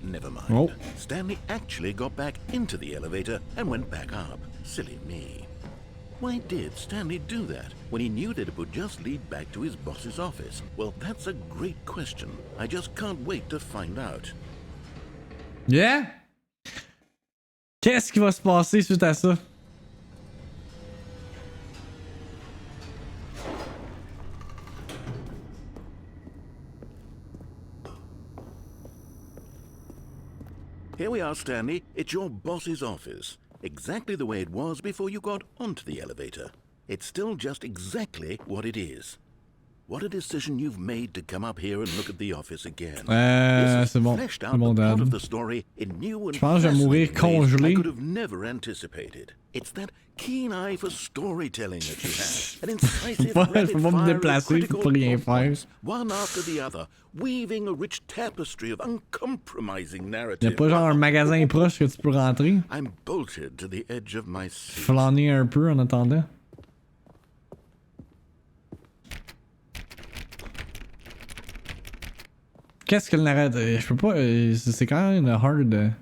Never mind. Oh. Stanley actually got back into the elevator and went back up. Silly me. Why did Stanley do that when he knew that it would just lead back to his boss's office? Well, that's a great question. I just can't wait to find out. Yeah? Qu'est-ce qui va se passer suite à ça? Here we are, Stanley. It's your boss's office. Exactly the way it was before you got onto the elevator. It's still just exactly what it is. What a decision you've made to come up here and look at the office again. C'est bon. Fleshed C'est out bon, the plot Dad. of the story in new and Je pense que je vais mourir fascinating ways congelé. I could have never anticipated. It's that keen eye for storytelling that you have. An incisive Je peux pas me rapid-fire of déplacer, je peux critical pas rien plot faire. points, one after the other, weaving a rich tapestry of uncompromising Y'a narrative. pas genre un magasin proche que tu peux rentrer? I'm bolted to the edge of my seat. Flâner un peu en attendant. Qu'est-ce que le narrateur... Je peux pas... c'est quand même hard...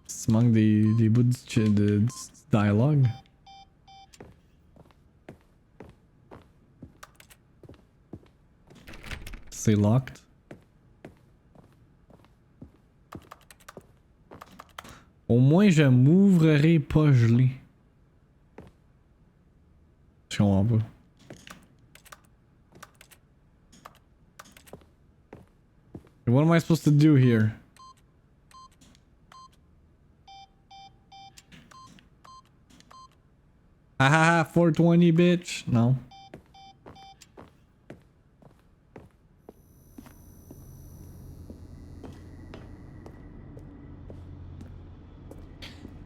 Si tu manques des bouts du dialogue. C'est locked. Au moins je m'ouvrirai pas gelé. Je comprends pas. What am I supposed to do here? Haha, 420 bitch. No.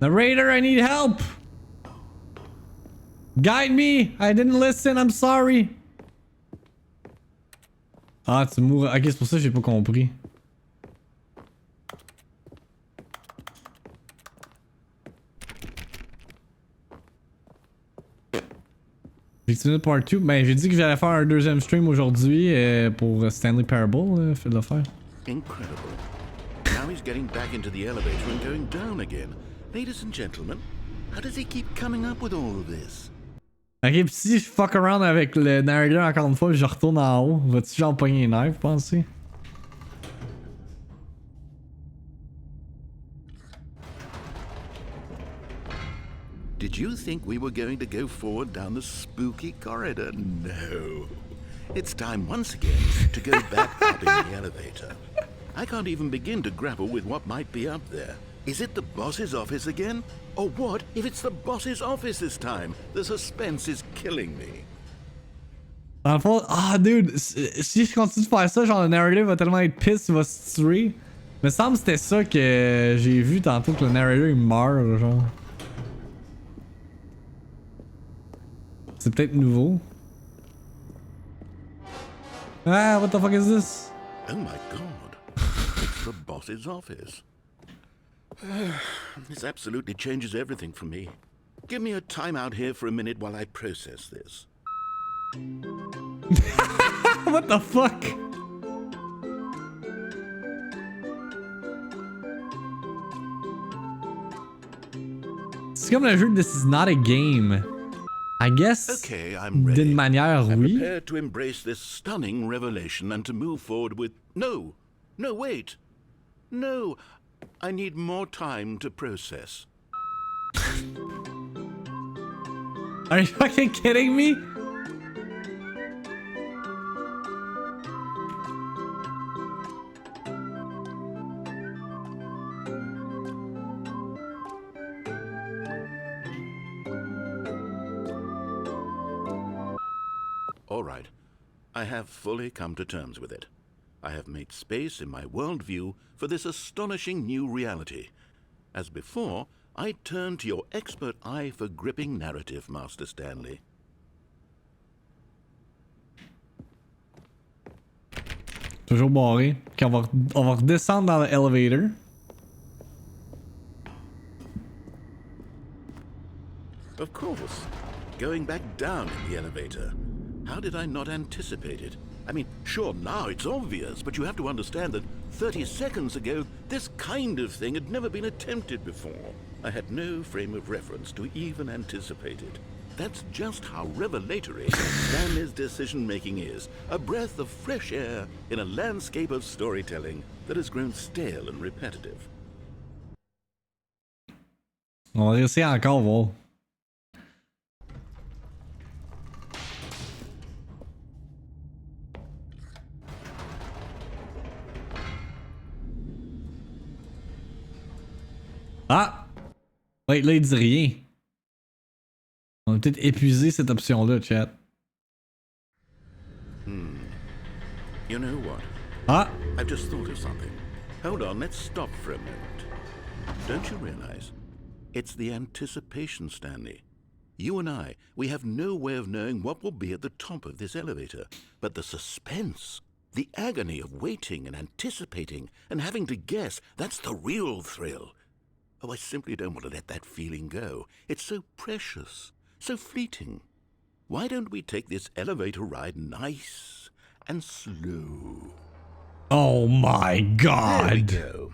Narrator, I need help! Guide me! I didn't listen, I'm sorry! Ah, tu mourras. Ok, c'est pour ça que j'ai pas compris. Victime Part 2. Ben, j'ai dit que j'allais faire un deuxième stream aujourd'hui pour Stanley Parable, fait de le faire. Incredible. Now he's getting back into the elevator and going down again. Ladies and gentlemen, how does he keep coming up with all of this? Ok, pis si je fuck around avec le narrator encore une fois, je retourne en haut, vas-tu genre pogner les nerfs, vous pensez? Did you think we were going to go forward down the spooky corridor? No. It's time once again to go back up in the elevator. I can't even begin to grapple with what might be up there. Is it the boss's office again? Or what if it's the boss's office this time? The suspense is killing me. Dans le fond, ah dude, si je continue de faire ça, genre le narrator va tellement être pisse, il va se tuer. Me semble que c'était ça que j'ai vu tantôt, que le narrator il meurt, genre. C'est peut-être nouveau. Ah, what the fuck is this? Oh my god. It's the boss's office. This absolutely changes everything for me. Give me a time out here for a minute while I process this. What the fuck? C'est comme le jeu This is not a game. I guess Okay, I'm ready. d'une manière, I'm oui. prepared to embrace this stunning revelation and to move forward with... No! No, wait! No! I need more time to process. Are you fucking kidding me? All right. I have fully come to terms with it. I have made space in my worldview for this astonishing new reality. As before, I turn to your expert eye for gripping narrative, Master Stanley. Toujours barré. Okay, on va redescendre dans l'elevator. Of course. Going back down in the elevator. How did I not anticipate it? I mean, sure, now it's obvious, but you have to understand that 30 seconds ago, this kind of thing had never been attempted before. I had no frame of reference to even anticipate it. That's just how revelatory Stanley's decision-making is. A breath of fresh air in a landscape of storytelling that has grown stale and repetitive. On va essayer encore voir. Ah! Ouais, là, il dit rien. On a peut-être épuisé cette option-là, chat. You know what? Ah! I've just thought of something. Hold on, let's stop for a moment. Don't you realize? It's the anticipation, Stanley. You and I, we have no way of knowing what will be at the top of this elevator. But the suspense, the agony of waiting and anticipating and having to guess, that's the real thrill. Oh, I simply don't want to let that feeling go. It's so precious, so fleeting. Why don't we take this elevator ride nice and slow. Oh my There we god. go.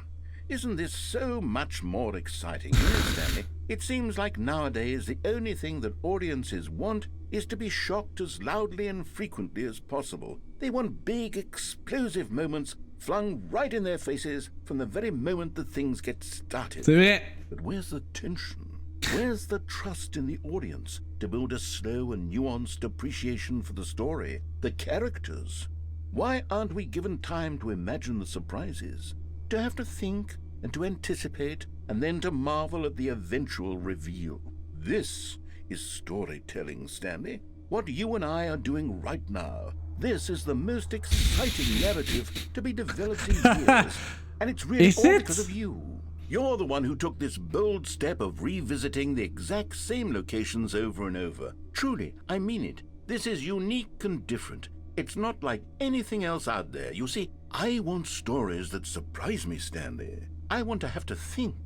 Isn't this so much more exciting, Stanley? It seems like nowadays the only thing that audiences want is to be shocked as loudly and frequently as possible. They want big, explosive moments flung right in their faces from the very moment that things get started. C'est vrai. But where's the tension? Where's the trust in the audience to build a slow and nuanced appreciation for the story, the characters? Why aren't we given time to imagine the surprises? To have to think and to anticipate and then to marvel at the eventual reveal. This is storytelling, Stanley. What you and I are doing right now. This is the most exciting narrative to be developed in years. And it's really all because of you. You're the one who took this bold step of revisiting the exact same locations over and over. Truly, I mean it. This is unique and different. It's not like anything else out there. You see, I want stories that surprise me, Stanley. I want to have to think.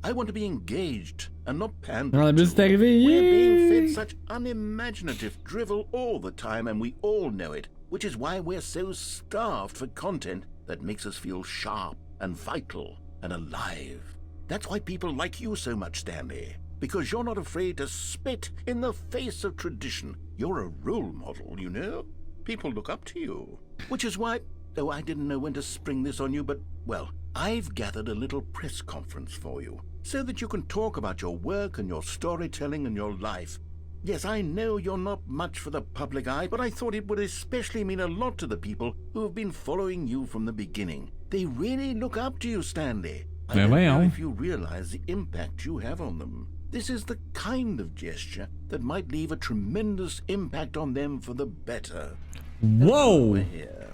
I want to be engaged and not pandered to. We're being fed such unimaginative drivel all the time, and we all know it, which is why we're so starved for content that makes us feel sharp and vital and alive. That's why people like you so much, Stanley. Because you're not afraid to spit in the face of tradition. You're a role model, you know? People look up to you. Which is why, though I didn't know when to spring this on you, but, well, I've gathered a little press conference for you, so that you can talk about your work and your storytelling and your life. Yes, I know you're not much for the public eye, but I thought it would especially mean a lot to the people who have been following you from the beginning. They really look up to you, Stanley. I don't know if you realize the impact you have on them. This is the kind of gesture that might leave a tremendous impact on them for the better. Whoa! We're here.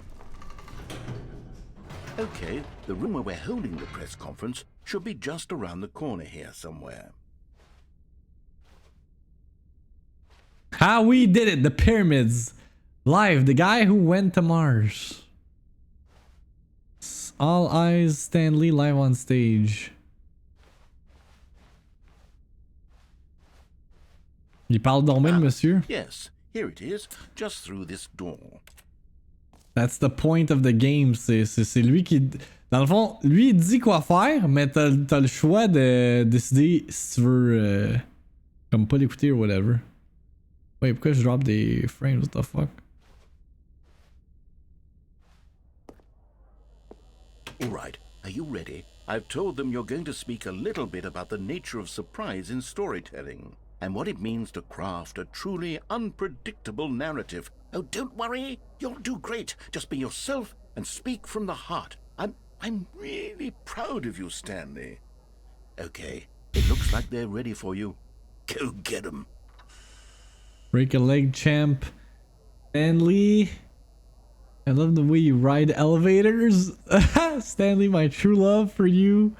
Okay, the room where we're holding the press conference should be just around the corner here somewhere. How we did it, the pyramids. Live, the guy who went to Mars. All eyes, Stanley live on stage. Il parle dormir, monsieur. Yes, here it is, just through this door. That's the point of the game. C'est lui qui... Dans le fond, lui il dit quoi faire, mais t'as le choix de décider si tu veux... comme pas l'écouter ou whatever. Wait, pourquoi je drop des frames? What the fuck? Alright, are you ready? I've told them you're going to speak a little bit about the nature of surprise in storytelling, and what it means to craft a truly unpredictable narrative. Oh, don't worry, you'll do great. Just be yourself and speak from the heart. I'm really proud of you, Stanley. Okay, it looks like they're ready for you. Go get them. Break a leg, champ. Stanley. I love the way you ride elevators. Stanley, my true love for you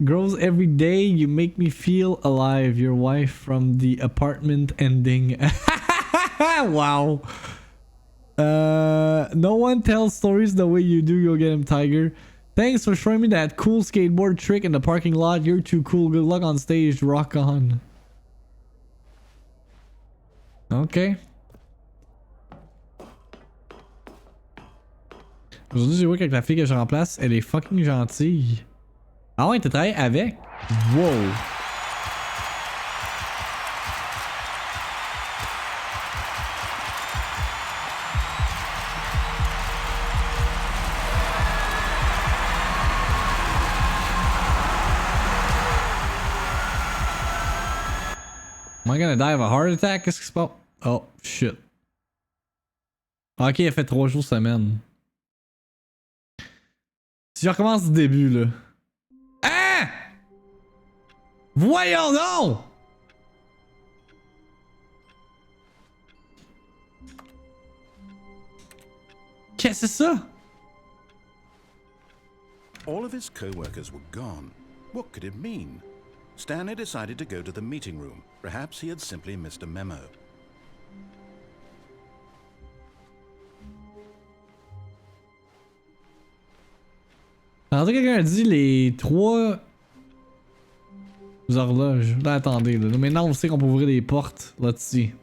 grows every day. You make me feel alive. Your wife from the apartment ending. Wow. No one tells stories the way you do. You'll get him, Tiger. Thanks for showing me that cool skateboard trick in the parking lot. You're too cool. Good luck on stage. Rock on. Okay. Aujourd'hui, j'ai vu qu'avec la fille que je remplace, elle est fucking gentille. Ah ouais, t'as travaillé avec? Wow. Am I gonna die of a heart attack? Qu'est-ce qui se passe? Oh, shit. Ok, elle fait 3 jours semaine. Si je recommence du début, là. Hein? Voyons donc! Qu'est-ce que c'est ça? All of his co-workers were gone. What could it mean? Stanley decided to go to the meeting room. Perhaps he had simply missed a memo. Alors, quelqu'un a dit les 3 horloges. Là, attendez. Là. Maintenant, on sait qu'on peut ouvrir les portes là-dessus.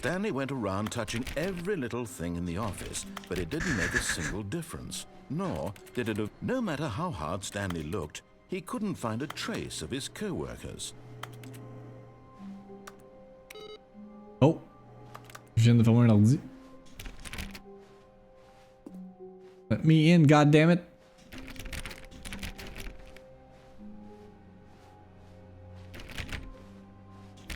Stanley went around touching every little thing in the office, but it didn't make a single difference. Nor did it. No matter how hard Stanley looked, he couldn't find a trace of his co-workers. Oh. Je viens de fermer un ordi. Let me in, goddammit.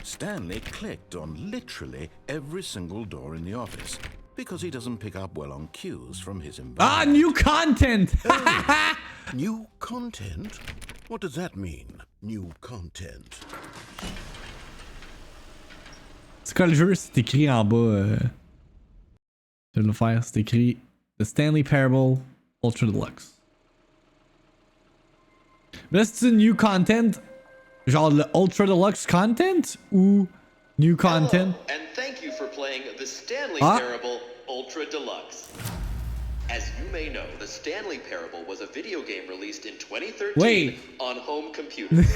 Stanley clicked on literally every single door in the office because he doesn't pick up well on cues from his environment. Ah, new content! New content? What does that mean, new content? C'est quoi le jeu? C'est écrit en bas. Je vais le faire. C'est écrit The Stanley Parable Ultra Deluxe. Mais là, c'est new content? Genre le Ultra Deluxe content? Ou new content? Hello, and thank you for playing the Stanley Parable Ultra Deluxe. As you may know, the Stanley Parable was a video game released in 2013 on home computers.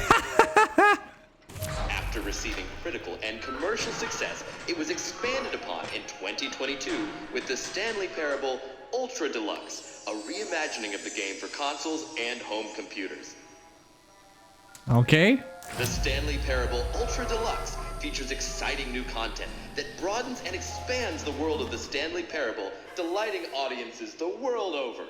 After receiving critical and commercial success, it was expanded upon in 2022 with the Stanley Parable Ultra Deluxe, a reimagining of the game for consoles and home computers. Okay. The Stanley Parable Ultra Deluxe features exciting new content that broadens and expands the world of the Stanley Parable, delighting audiences the world over.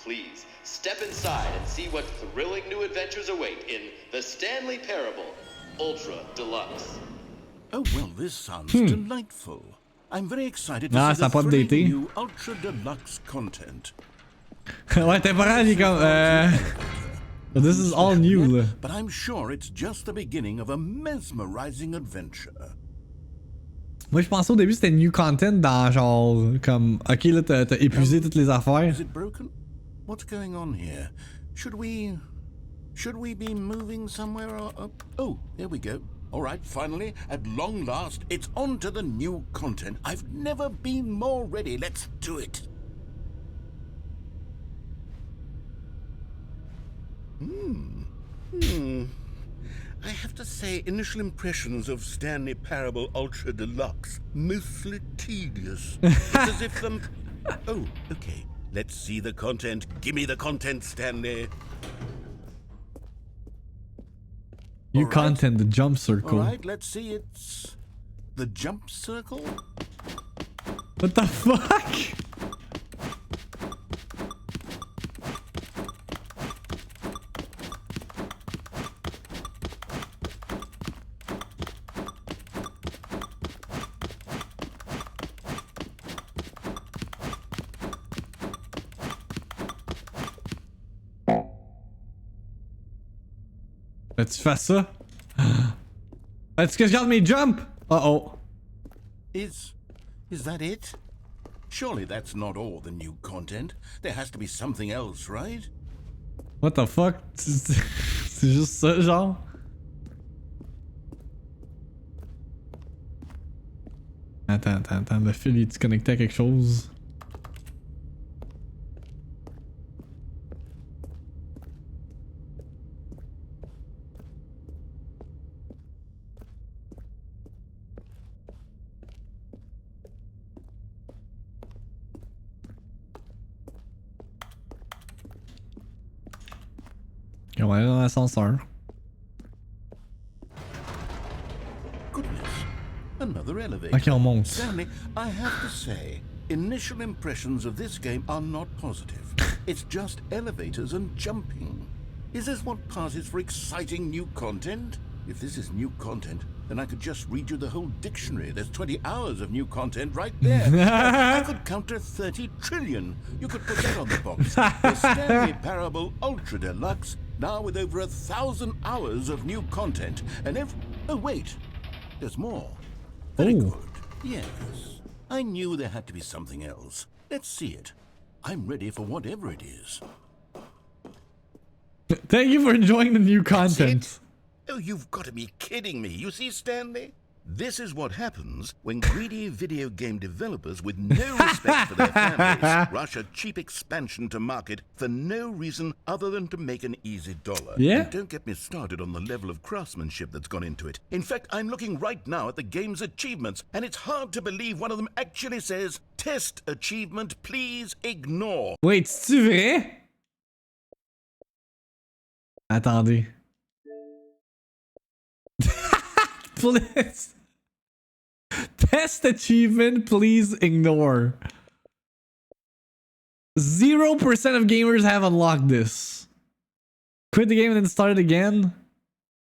Please step inside and see what thrilling new adventures await in the Stanley Parable Ultra Deluxe. Oh, well, this sounds delightful. I'm very excited to see ça a the pas thrilling updaté. new Ultra Deluxe content. Ouais, temporaire, il est comme. This is all new, là. But I'm sure it's just the beginning of a mesmerizing adventure. Moi, je pensais au début c'était new content dans genre. Comme. Ok, là, t'as épuisé toutes les affaires. Is it broken? What's going on here? Should we be moving somewhere or oh, there we go. All right, finally, at long last, it's on to the new content. I've never been more ready. Let's do it. I have to say, initial impressions of Stanley Parable Ultra Deluxe, mostly tedious. It's as if oh, okay. Let's see the content. Give me the content, Stanley. New All content, the jump All circle. right, let's see. It's the jump circle. What the fuck? Tu fais ça? Est-ce que je garde mes jumps? Uh-oh. Is that it? Surely that's not all the new content. There has to be something else, right? What the fuck? C'est juste ça, genre? Attends. Le fil est-tu connecté à quelque chose? On va aller dans l'ascenseur. Goodness, another elevator. Ok, on monte. Stanley, I have to say, initial impressions of this game are not positive. It's just elevators and jumping. Is this what passes for exciting new content? If this is new content, then I could just read you the whole dictionary. There's 20 hours of new content right there. I could count to 30 trillion. You could put that on the box. The Stanley Parable Ultra Deluxe, now with over 1,000 hours of new content. And oh wait, there's more. Very good. Yes. I knew there had to be something else. Let's see it. I'm ready for whatever it is. Thank you for enjoying the new content. Oh, you've got to be kidding me. You see, Stanley? This is what happens when greedy video game developers with no respect for their fanbase rush a cheap expansion to market for no reason other than to make an easy dollar. Yeah. And don't get me started on the level of craftsmanship that's gone into it. In fact, I'm looking right now at the game's achievements, and it's hard to believe one of them actually says, "Test achievement, please ignore." Wait, c'est-tu vrai? Attendez. Please. Test achievement, please ignore. 0% of gamers have unlocked this. Quit the game and then start it again.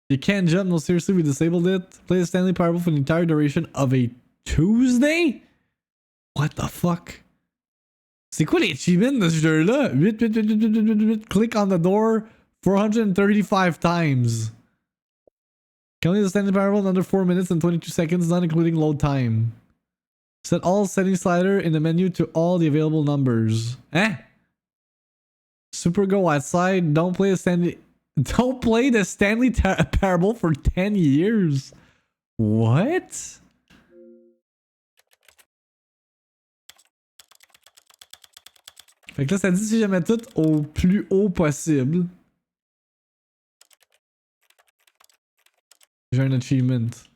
You can't jump, no seriously, we disabled it. Play the Stanley Parable for the entire duration of a Tuesday? What the fuck? C'est quoi les achievements de ce jeu-là? 8, click on the door 435 times. Complete the Stanley Parable in under 4 minutes and 22 seconds, not including load time. Set all settings slider in the menu to all the available numbers. Eh? Super go outside. Don't play the Stanley Parable for 10 years. What? Fait que là, ça dit si je mets tout au plus haut possible. J'ai un achievement.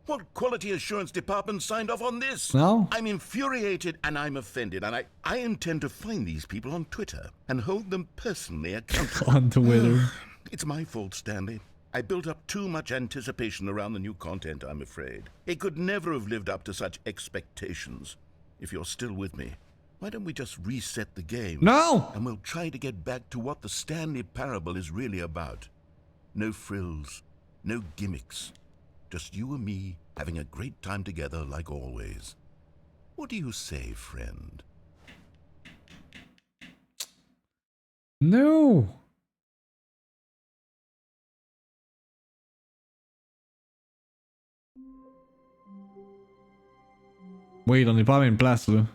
What quality assurance department signed off on this? No? I'm infuriated and I'm offended, and I intend to find these people on Twitter and hold them personally accountable. On Twitter. It's my fault, Stanley. I built up too much anticipation around the new content, I'm afraid. It could never have lived up to such expectations. If you're still with me, why don't we just reset the game? No! And we'll try to get back to what the Stanley Parable is really about. No frills, no gimmicks. Just you and me having a great time together like always. What do you say, friend? No! Wait, on n'est pas à la même place là.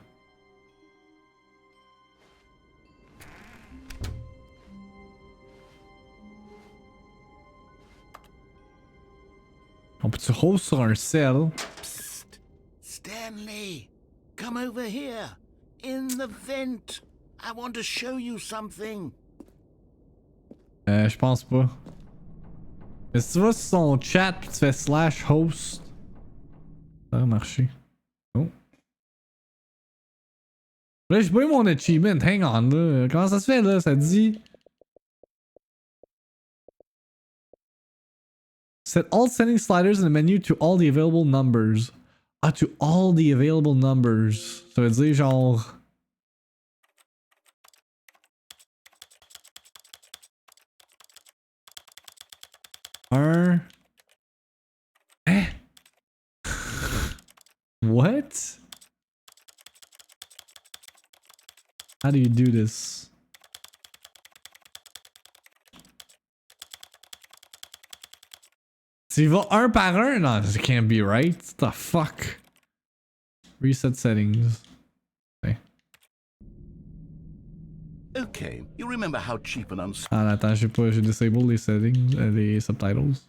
On peut-tu host sur un cell? Psst. Stanley, come over here. In the vent. I want to show you something. Je pense pas. Mais si tu vas sur son chat pis tu fais /host, ça va marcher. Oh. Là, j'ai pas eu mon achievement. Hang on là. Comment ça se fait là? Ça dit. Set all setting sliders in the menu to all the available numbers. Ah, to all the available numbers. Ça veut dire genre. Eh? What? How do you do this? Tu y vas un par un? No, this can't be right. What the fuck? Reset settings. Okay. Okay, you remember how cheap and Ah, attends, j'ai disable les settings, les subtitles.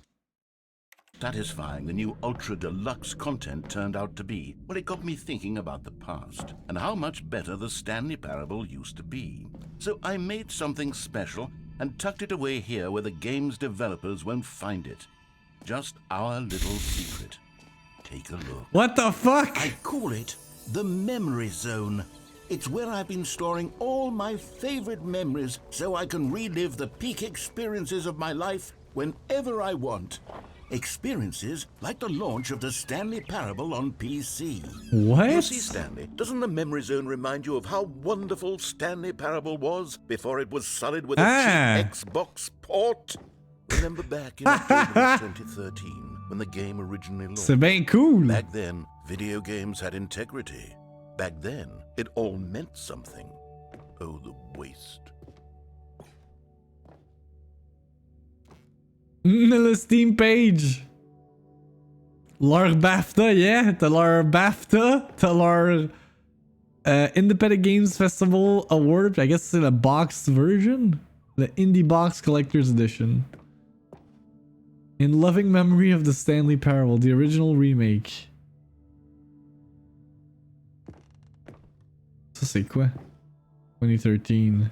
satisfying the new Ultra Deluxe content turned out to be? Well, it got me thinking about the past and how much better the Stanley Parable used to be. So I made something special and tucked it away here where the game's developers won't find it. Just our little secret. Take a look. What the fuck? I call it the Memory Zone. It's where I've been storing all my favorite memories so I can relive the peak experiences of my life whenever I want. Experiences like the launch of the Stanley Parable on PC. What? You see, Stanley, doesn't the Memory Zone remind you of how wonderful Stanley Parable was before it was sullied with a cheap Xbox port? Remember back in October of 2013 when the game originally launched? C'est bien cool. Back then, video games had integrity. Back then, it all meant something. Oh, the waste. Le Steam page. Leur BAFTA, yeah. T'as leur BAFTA, t'as leur Independent Games Festival Award. I guess c'est le box version. The Indie Box Collector's Edition. In loving memory of the Stanley Parable, the original remake. Ça c'est quoi? 2013.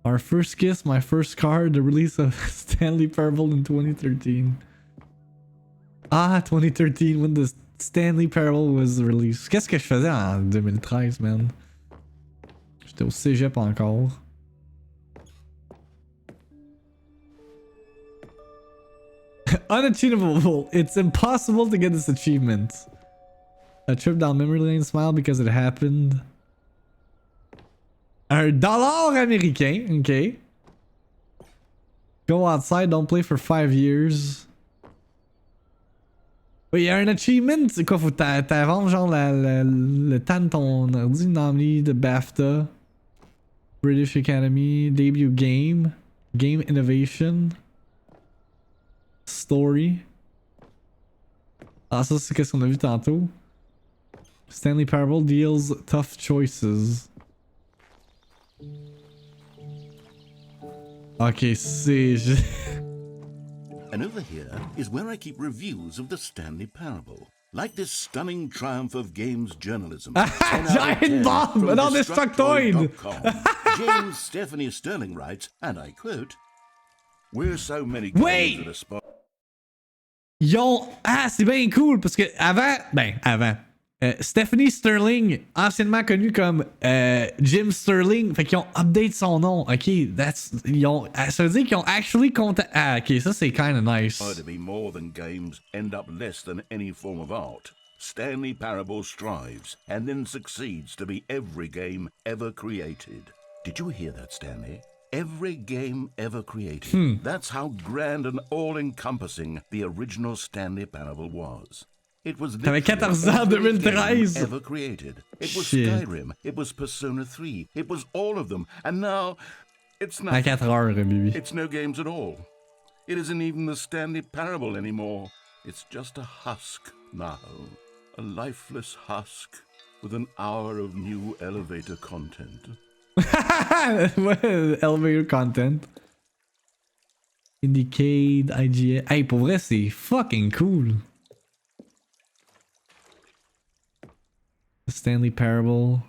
Our first kiss, my first car, the release of Stanley Parable in 2013. Ah, 2013, when the Stanley Parable was released. Qu'est-ce que je faisais en 2013, man? J'étais au cégep encore. Unachievable. It's impossible to get this achievement. A trip down memory lane, smile because it happened. $1 américain, ok. Go outside, don't play for 5 years. Oui, il y a un achievement, c'est quoi? Faut t'inventes genre le temps de ton ordi, nominee de BAFTA, British Academy, debut game, game innovation, story. Ah, ça c'est qu'est-ce qu'on a vu tantôt. Stanley Parable deals tough choices. Ok, c'est... And over here is where I keep reviews of the Stanley Parable. Like this stunning triumph of games journalism. Giant bomb! An Destructoid! James Stephanie Sterling writes, and I quote, "We're so many Wait! games at a spot." Ils ont... Ah, c'est bien cool parce que avant... Stephanie Sterling, anciennement connue comme Jim Sterling, fait qu'ils ont update son nom. Ok, ça veut dire qu'ils ont actually Ah, ok, ça c'est kinda nice. To be more than games, end up less than any form of art. Stanley Parable strives and then succeeds to be every game ever created. Did you hear that, Stanley? Every game ever created. That's how grand and all-encompassing the original Stanley Parable was. It was T'avais 14 ans en 2013. ever created. It was Shit. Skyrim. It was Persona 3. It was all of them. And now, it's À nothing. 4 heures, Bibi. It's no games at all. It isn't even the Stanley Parable anymore. It's just a husk now. A lifeless husk with an hour of new elevator content. Elevator content. Indicate, IGA. Hey, pour vrai, c'est fucking cool. The Stanley Parable.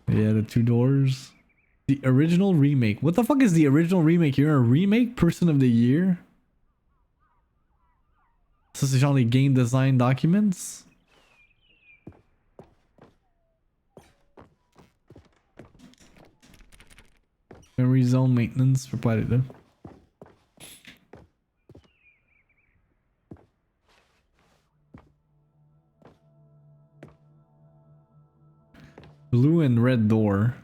Yeah, the 2 doors. The original remake. What the fuck is the original remake? You're a remake person of the year? Ça, c'est genre les game design documents? Memory zone maintenance. Je peux pas aller là. Blue and red door.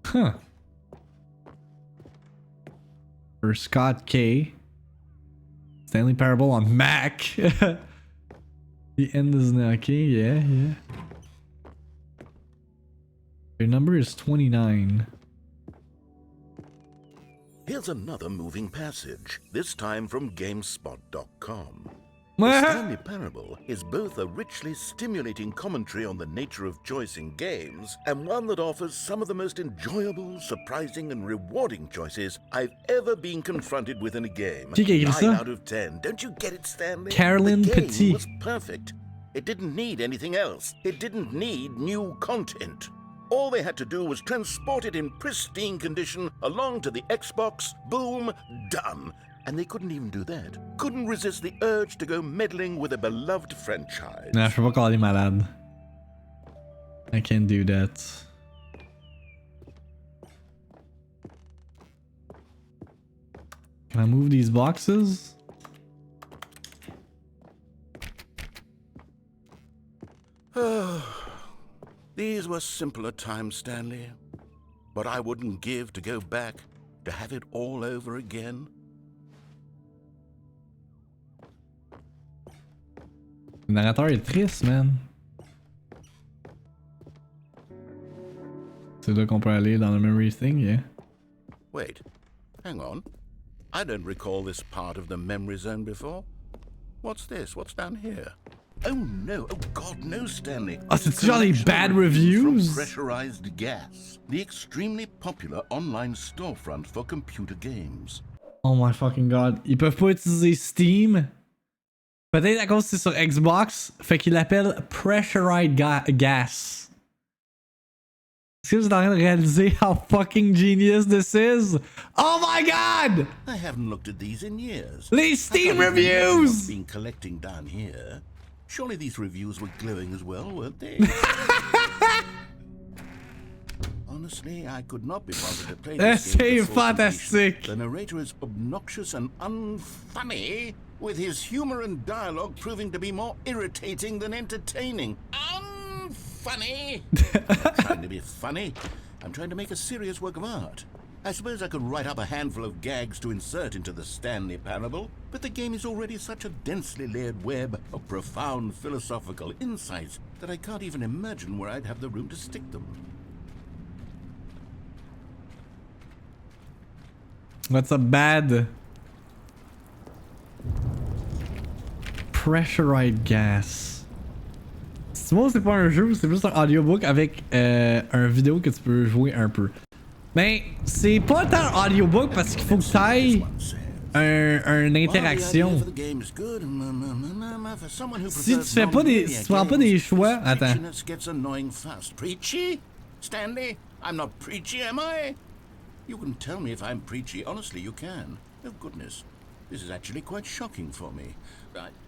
Huh. For Scott K. Stanley Parable on Mac. The end is now okay, yeah. Your number is 29. Here's another moving passage, this time from GameSpot.com. The Stanley Parable is both a richly stimulating commentary on the nature of choice in games and one that offers some of the most enjoyable, surprising, and rewarding choices I've ever been confronted with in a game. Qui a écrit 9 ça? out of 10. Don't you get it, Stanley? Caroline the game Petit. was perfect. It didn't need anything else. It didn't need new content. All they had to do was transport it in pristine condition along to the Xbox. Boom, done. And they couldn't even do that. Couldn't resist the urge to go meddling with a beloved franchise. Nah, je peux pas caler malade. I can't do that. Can I move these boxes? These were simpler times, Stanley. But I wouldn't give to go back, to have it all over again. Le narrateur est triste, man. C'est là qu'on peut aller dans le memory thing, yeah. Wait, hang on. I don't recall this part of the memory zone before. What's this? What's down here? Oh no, oh god no, Stanley. Ah, c'est genre des bad reviews? From Pressurized Gas, the extremely popular online storefront for computer games. Oh my fucking god. Ils peuvent pas utiliser Steam. Peut-être à cause que c'est sur Xbox. Fait qu'ils l'appellent Pressurized Gas. Est-ce que vous êtes en train de réaliser how fucking genius this is? Oh my god! I haven't looked at these in years. Les Steam reviews! I've been collecting down here. Surely these reviews were glowing as well, weren't they? Honestly, I could not be bothered to play this game. C'est fantastique! The narrator is obnoxious and unfunny, with his humor and dialogue proving to be more irritating than entertaining. Unfunny! I'm not trying to be funny. I'm trying to make a serious work of art. I suppose I could write up a handful of gags to insert into the Stanley Parable, but the game is already such a densely layered web of profound philosophical insights that I can't even imagine where I'd have the room to stick them. That's a bad pressurized gas. Sinon, c'est pas un jeu, c'est juste un audiobook avec un vidéo que tu peux jouer un peu. Mais c'est pas tant un audiobook parce qu'il faut que tu ailles une interaction. Si tu fais pas des, si tu prends pas des choix, attends. Preachy? Stanley, I'm not preachy, am I? You can tell me if I'm preachy. Honestly, you can. Oh goodness, this is actually quite shocking for me.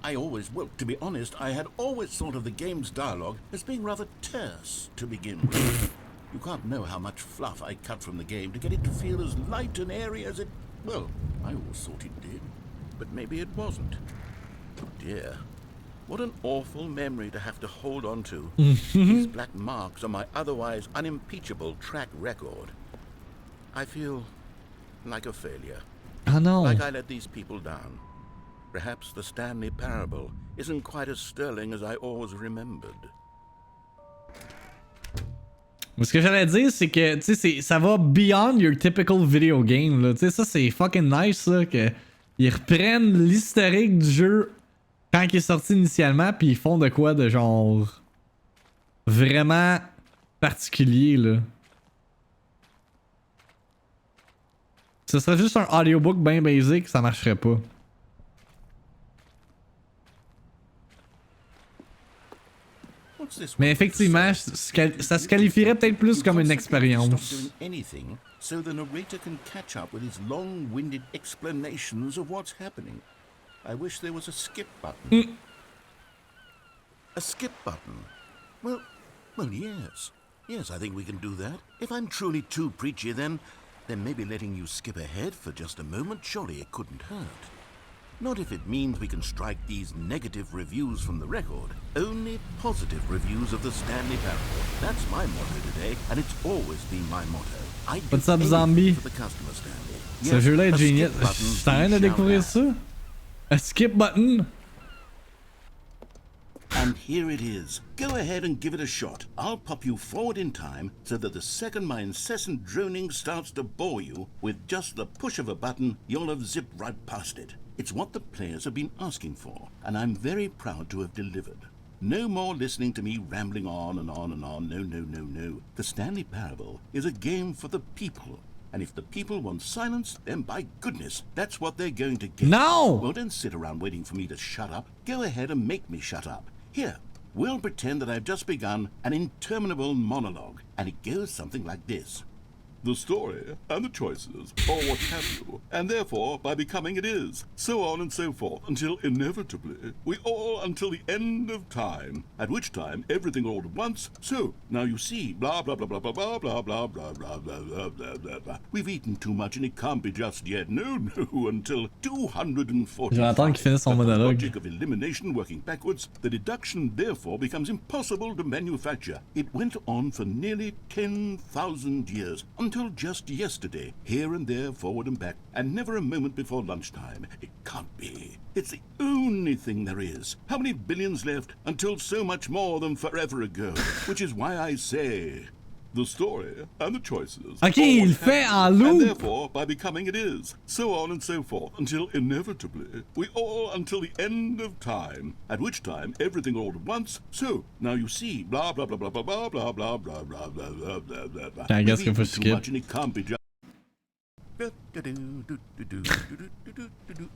I always, well, to be honest, I had always thought of the game's dialogue as being rather terse to begin with. You can't know how much fluff I cut from the game to get it to feel as light and airy as it... Well, I always thought it did. But maybe it wasn't. Oh dear. What an awful memory to have to hold on to. These black marks on my otherwise unimpeachable track record. I feel like a failure. Oh no. Like I let these people down. Perhaps the Stanley Parable isn't quite as sterling as I always remembered. Ce que j'allais dire, c'est que, tu sais, ça va beyond your typical video game, là. Tu sais, ça, c'est fucking nice, là, que ils reprennent l'historique du jeu quand il est sorti initialement, puis ils font de quoi de genre vraiment particulier, là. Ce serait juste un audiobook bien basic, ça marcherait pas. Mais effectivement, ça se qualifierait peut-être plus comme une expérience. So the narrator can catch up with his long-winded explanations of what's happening. I wish there was a skip button. A skip button? Well, yes. Yes, I think we can do that. If I'm truly too preachy, then maybe letting you skip ahead for just a moment, surely it couldn't hurt. Not if it means we can strike these negative reviews from the record. Only positive reviews of the Stanley Parable. That's my motto today, and it's always been my motto. What's up, zombie? Ce jeu-là est génial. Je suis en train de découvrir ça. A skip button. And here it is. Go ahead and give it a shot. I'll pop you forward in time so that the second my incessant droning starts to bore you, with just the push of a button, you'll have zipped right past it. It's what the players have been asking for, and I'm very proud to have delivered. No more listening to me rambling on and on and on. No. The Stanley Parable is a game for the people. And if the people want silence, then by goodness, that's what they're going to get. No! Well, don't sit around waiting for me to shut up. Go ahead and make me shut up. Here, we'll pretend that I've just begun an interminable monologue, and it goes something like this. The story and the choices are what have you, and therefore by becoming it is, so on and so forth, until inevitably we all until the end of time, at which time everything all at once. So now you see, blah blah blah blah blah blah blah blah blah blah blah blah blah blah. We've eaten too much and it can't be just yet. No, until 240. Je vais attendre qu'il finisse son monologue. Logic of elimination working backwards, the deduction therefore becomes impossible to manufacture. It went on for nearly 10,000 years. Until just yesterday, here and there, forward and back, and never a moment before lunchtime. It can't be. It's the only thing there is. How many billions left until so much more than forever ago? Which is why I say, the story, and the choices. Ok, il le fait en loop. And therefore, by becoming it is. So on and so forth, until inevitably, until the end of time, at which time everything all at once. So, now you see, blah, blah, blah, blah, blah, blah, blah, blah, blah, blah, blah, blah, blah, blah, blah. I guess Maybe go for too skip. much and it can't be just.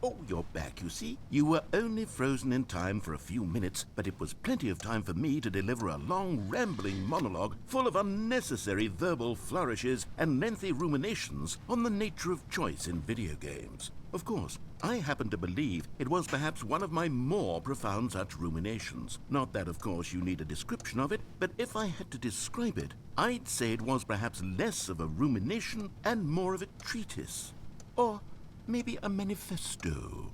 Oh, you're back, you see. You were only frozen in time for a few minutes, but it was plenty of time for me to deliver a long, rambling monologue full of unnecessary verbal flourishes and lengthy ruminations on the nature of choice in video games. Of course, I happen to believe it was perhaps one of my more profound such ruminations. Not that, of course, you need a description of it, but if I had to describe it, I'd say it was perhaps less of a rumination and more of a treatise. Or maybe a manifesto.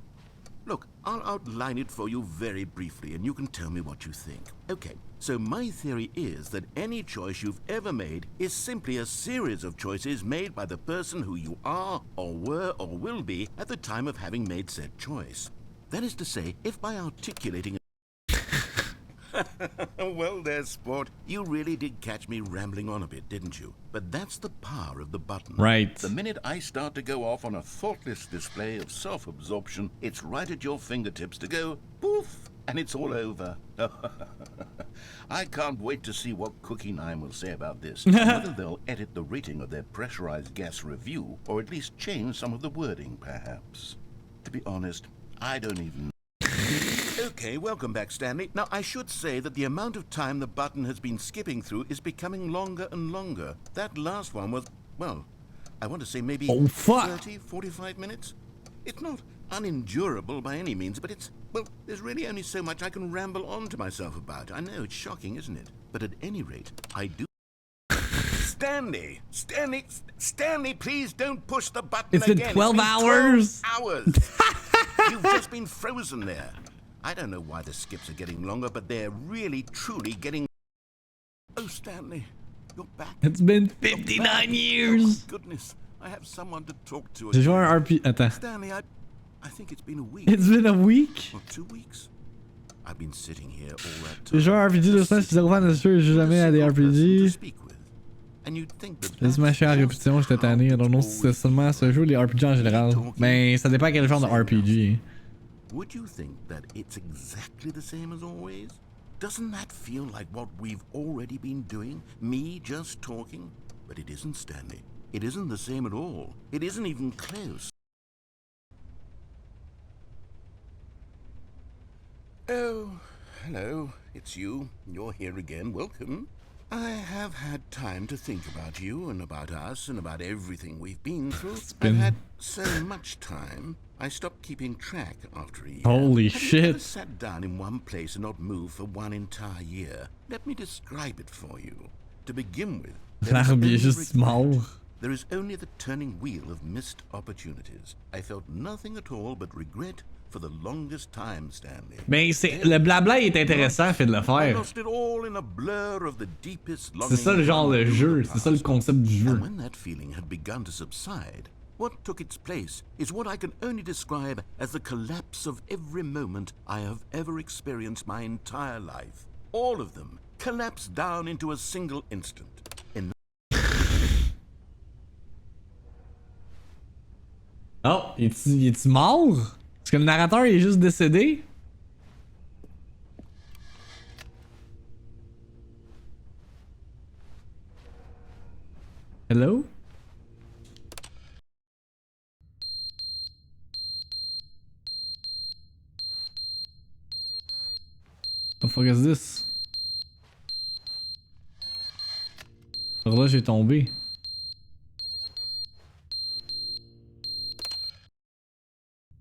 Look, I'll outline it for you very briefly, and you can tell me what you think. Okay, so my theory is that any choice you've ever made is simply a series of choices made by the person who you are, or were, or will be at the time of having made said choice. That is to say, if by articulating well there, sport. You really did catch me rambling on a bit, didn't you? But that's the power of the button. Right. The minute I start to go off on a thoughtless display of self-absorption, it's right at your fingertips to go poof, and it's all over. I can't wait to see what Cookie 9 will say about this. Whether they'll edit the rating of their pressurized gas review, or at least change some of the wording, perhaps. To be honest, I don't even know. Okay, welcome back, Stanley. Now, I should say that the amount of time the button has been skipping through is becoming longer and longer. That last one was, well, I want to say maybe 30, 45 minutes. It's not unendurable by any means, but it's, well, there's really only so much I can ramble on to myself about. I know, it's shocking, isn't it? But at any rate, I do... Stanley, please don't push the button again. It's been 12 hours. 12 hours. You've just been frozen there. I don't know why the skips are getting longer, but they're really, truly getting... Oh, Stanley, you're back. It's been 59 years. Oh, my goodness, I have someone to talk to. J'ai joué un RP... Attends. Stanley, I think it's been a week. It's been a week? Or 2 weeks. I've been sitting here all that J'ai time. joué un RPG 200, je suis zéro fan de ce jeu, je joue jamais à des RPG. Laisse-moi chier en répétition, j'étais tanné. I don't know si c'est seulement à ce jeu ou les RPG en général. Mais ça dépend quel genre de RPG. Would you think that it's exactly the same as always? Doesn't that feel like what we've already been doing? Me just talking? But it isn't, Stanley. It isn't the same at all. It isn't even close. Oh, hello. It's you. You're here again. Welcome. I have had time to think about you and about us and about everything we've been through. I've had so much time, I stopped keeping track after a year. Holy Have shit. you ever sat down in one place and not moved for one entire year? Let me describe it for you. To begin with, L'arbre est juste mort. there is only the turning wheel of missed opportunities. I felt nothing at all but regret for the longest time, Stanley. Mais c'est le blabla est intéressant, fait de le I faire. lost it all in a blur of the deepest C'est ça le genre de jeu, c'est ça le concept du jeu. And when that feeling had begun to subside, what took its place is what I can only describe as the collapse of every moment I have ever experienced my entire life. All of them collapsed down into a single instant. Oh, est-tu mort? Est-ce que le narrateur est juste décédé? Hello? The fuck is this? L'horloge est tombée.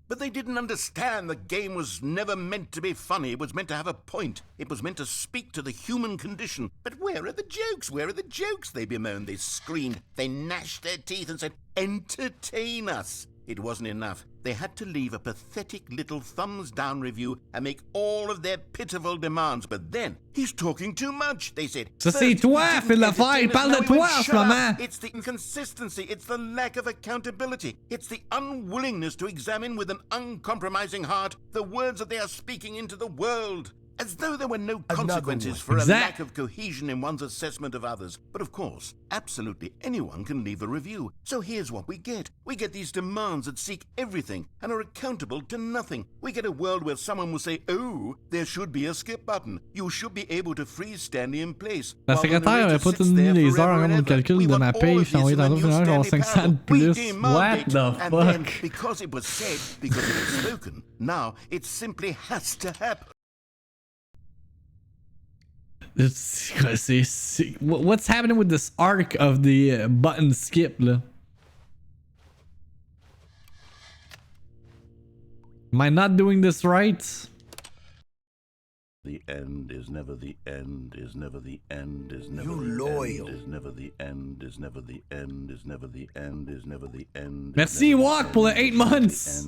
But they didn't understand the game was never meant to be funny. It was meant to have a point. It was meant to speak to the human condition. But where are the jokes? Where are the jokes? They bemoaned, they screamed, they gnashed their teeth and said, entertain us. It wasn't enough. They had to leave a pathetic little thumbs-down review and make all of their pitiful demands. But then, he's talking too much, they said. Ça c'est toi, fais de l'affaire, il parle de toi en ce moment. It's the inconsistency, it's the lack of accountability, it's the unwillingness to examine with an uncompromising heart the words that they are speaking into the world. As though there were no consequences for a lack of cohesion in one's assessment of others. But of course, absolutely anyone can leave a review. So here's what we get. We get these demands that seek everything and are accountable to nothing. We get a world where someone will say, oh, there should be a skip button. You should be able to freeze Stanley in place. La secrétaire avait pas tenu les heures en de calcul de ma paye. Je suis envoyé tantôt finalement genre 500 de plus. What the fuck? Because it was said, because it was spoken, now it simply has to happen. What's happening with this arc of the button skip là? Am I not doing this right? The end is never the end, is never the end, is never You the loyal. end, is never the end, is never the end, is never the end, is never the end. Merci Walk pour le 8 months.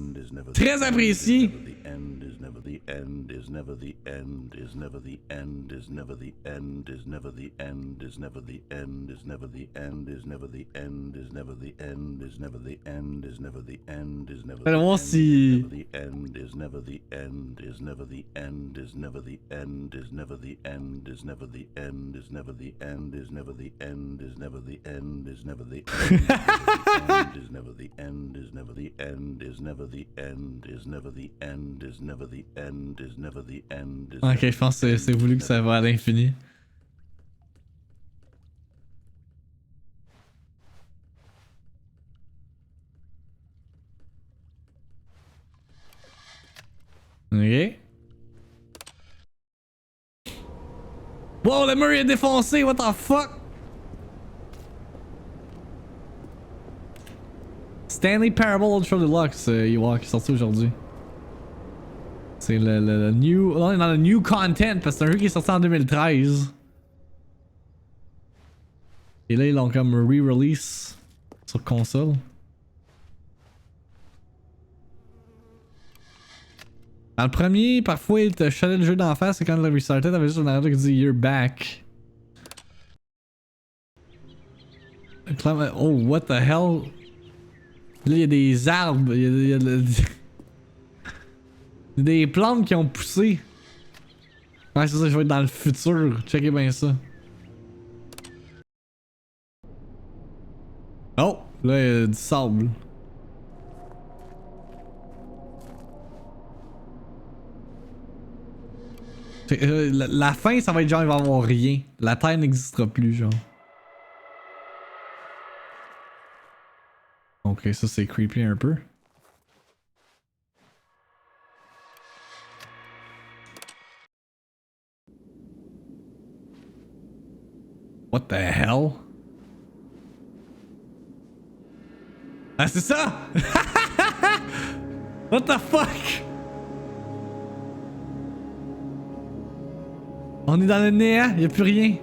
Très apprécié. The end is never the end, is never the end, is never the end, is never the end, is never the end, is never the end, is never the end, is never the end, is never the end, is never the end, is never the end, is never the end, Allons voir si the end is never the end, is never the end, is never the end, is never the end, is never the end, is never the end, is never the end, is never the end, is never the end, is never the end, is never the end, is never the end, is never the end, is never the end, is never the end. Ok, je pense que c'est voulu que ça va à l'infini. Ok. Wow, le mur est défoncé, what the fuck? Stanley Parable Ultra Deluxe, qui est sorti aujourd'hui. C'est le new... On est dans le new content parce que c'est un jeu qui est sorti en 2013. Et là, ils l'ont comme re-release sur console. Dans le premier, parfois, il te chalait le jeu d'en face et quand il l'a restarté, t'avais juste un arrêt qui dit You're back. Oh, what the hell? Là, il y a des arbres, il y a des plantes qui ont poussé. Ouais, c'est ça, je vais être dans le futur. Checkez bien ça. Oh, là, il y a du sable. La fin, ça va être genre, il va y avoir rien. La terre n'existera plus, genre. Ok, ça c'est creepy un peu. What the hell? Ah, c'est ça! What the fuck? On est dans le néant, y'a plus rien.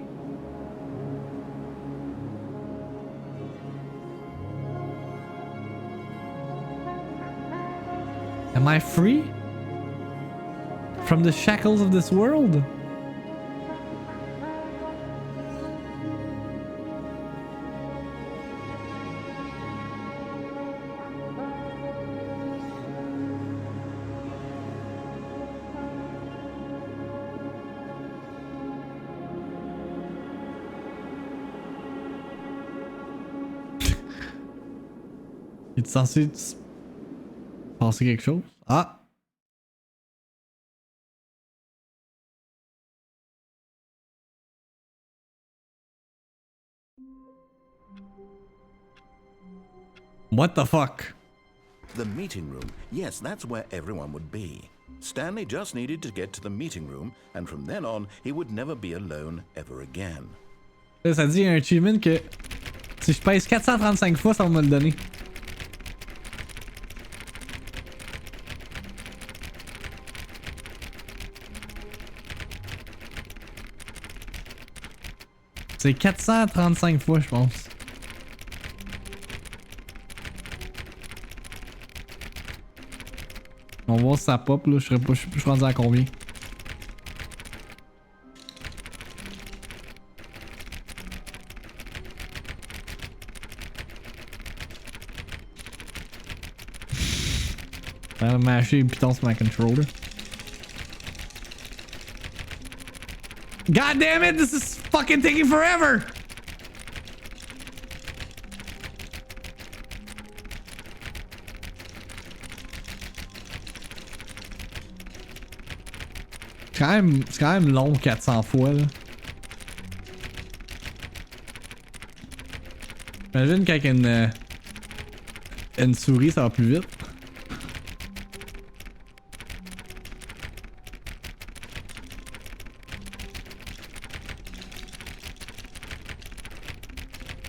Am I free? From the shackles of this world? Il est censé passer quelque chose? Ah! What the fuck? The meeting room. Yes, that's where everyone would be. Stanley just needed to get to the meeting room, and from then on, he would never be alone ever again. Là, ça dit un achievement que si je pèse 435 fois, ça va me le donner. C'est 435 fois, je pense. On va voir si ça pop, là. Je suis rendu à combien. Ça va mâcher les pitons sur ma controller. God damn it, this is fucking taking forever! C'est quand même long 400 fois là. Imagine qu'avec une souris ça va plus vite.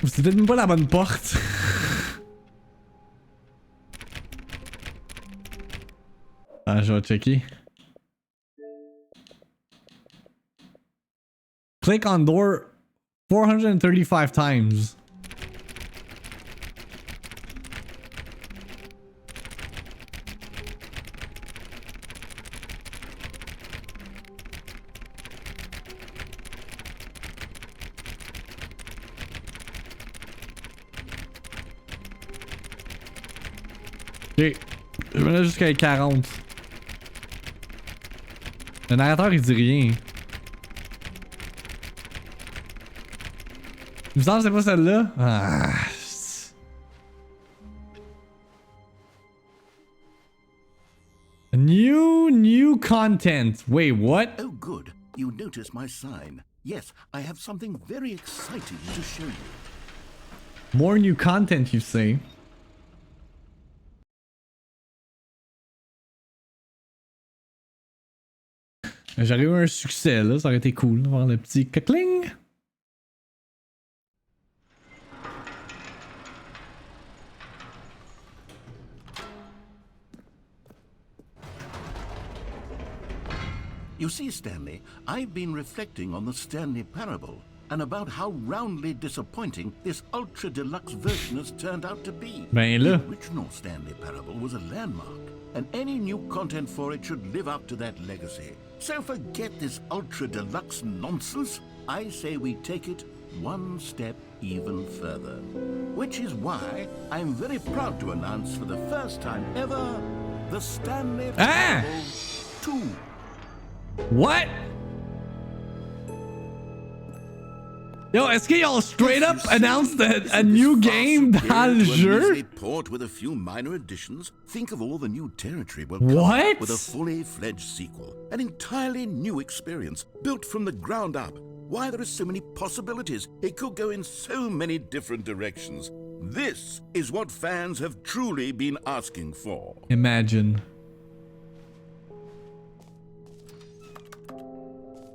C'est peut-être même pas la bonne porte. Ah, je vais checker. Click on door 435 times. Ok, je vais là jusqu'à 40. Le narrateur il dit rien. Il me semble que c'est pas celle-là. Ah. New content. Wait, what? Oh, good. You noticed my sign. Yes, I have something very exciting to show you. More new content, you say? J'aurais eu un succès là, ça aurait été cool voir le petit cacling. You see, Stanley, I've been reflecting on the Stanley Parable and about how roundly disappointing this ultra deluxe version has turned out to be. Ben là. The original Stanley Parable was a landmark, and any new content for it should live up to that legacy. So forget this ultra deluxe nonsense. I say we take it one step even further. Which is why I'm very proud to announce for the first time ever the Stanley Parable 2. What? Yo, est-ce qu'ils ont straight up announced a new game dans le jeu? Port with a few minor additions. Think of all the new territory will What? come with a fully fledged sequel. An entirely new experience, built from the ground up. Why, there are so many possibilities. It could go in so many different directions. This is what fans have truly been asking for. Imagine.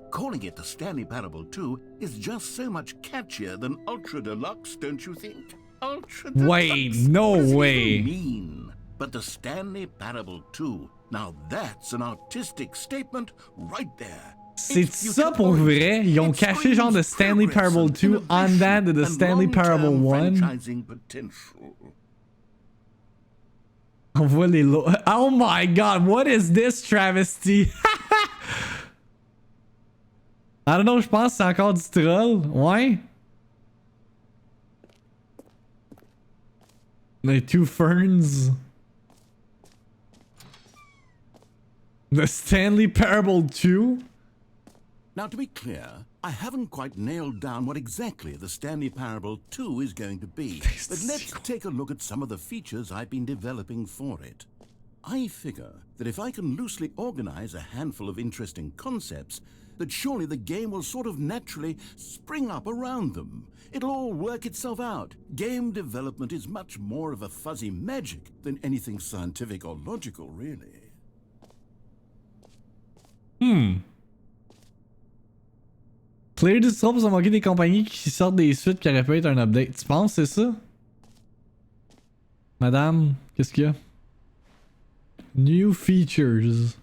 Calling it the Stanley Parable 2 is just so much catchier than Ultra Deluxe, don't you think? Ultra Deluxe. Wait, no What does it way. even mean? But the Stanley Parable 2, now that's an artistic statement right there. C'est ça pour vrai? Ils ont caché genre de Stanley Parable 2 en dedans de the Stanley Parable 1. On voit les lots. Oh my god, what is this travesty? I don't know, je pense que c'est encore du troll. Ouais. Les two ferns. The Stanley Parable 2. Now, to be clear, I haven't quite nailed down what exactly the Stanley Parable 2 is going to be. But let's take a look at some of the features I've been developing for it. I figure that if I can loosely organize a handful of interesting concepts, that surely the game will sort of naturally spring up around them. It'll all work itself out. Game development is much more of a fuzzy magic than anything scientific or logical, really. Player Disrupt pour se moquer des compagnies qui sortent des suites qui auraient pu être un update. Tu penses c'est ça? Madame, qu'est-ce qu'il y a? New features.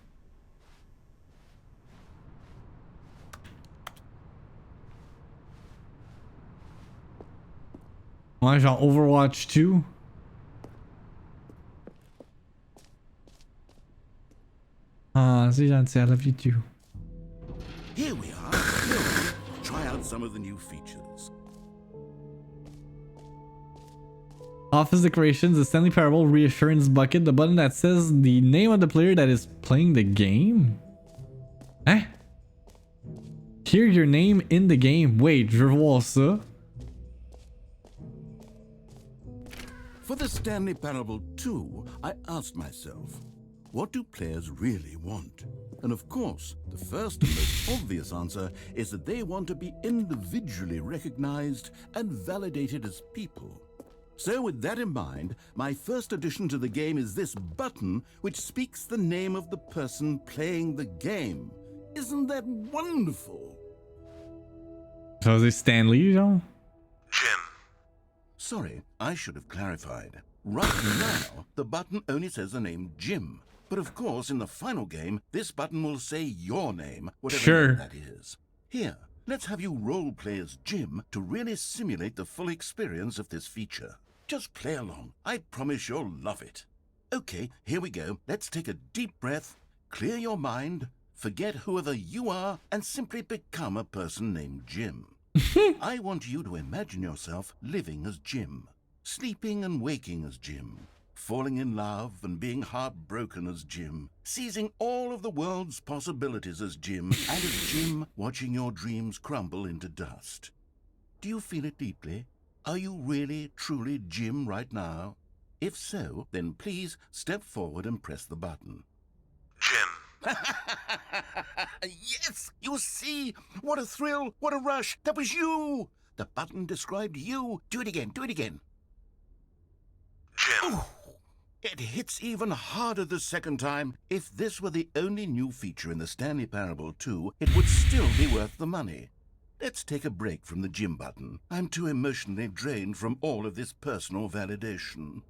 Ouais, genre Overwatch 2. Ah, c'est gentil, I love you too. Here we are. Try out some of the new features. Office decorations, the Stanley Parable reassurance bucket, the button that says the name of the player that is playing the game. Hein? Ok. hear your name in the game. Wait, je veux voir ça. For the Stanley Parable 2, I asked myself, what do players really want? And of course, the first and most obvious answer is that they want to be individually recognized and validated as people. So with that in mind, my first addition to the game is this button which speaks the name of the person playing the game. Isn't that wonderful? Ça c'est Stanley, genre? Jim. Sorry, I should have clarified. Right now, the button only says the name Jim. But of course, in the final game, this button will say your name, whatever name that is. Here, let's have you role-play as Jim to really simulate the full experience of this feature. Just play along. I promise you'll love it. Okay, here we go. Let's take a deep breath, clear your mind, forget whoever you are, and simply become a person named Jim. I want you to imagine yourself living as Jim, sleeping and waking as Jim, falling in love and being heartbroken as Jim, seizing all of the world's possibilities as Jim, and as Jim watching your dreams crumble into dust. Do you feel it deeply? Are you really, truly Jim right now? If so, then please step forward and press the button. Jim. Yes, you see? What a thrill, what a rush. That was you. The button described you. Do it again, do it again. Jim. Ooh, it hits even harder the second time. If this were the only new feature in the Stanley Parable 2, it would still be worth the money. Let's take a break from the Jim button. I'm too emotionally drained from all of this personal validation.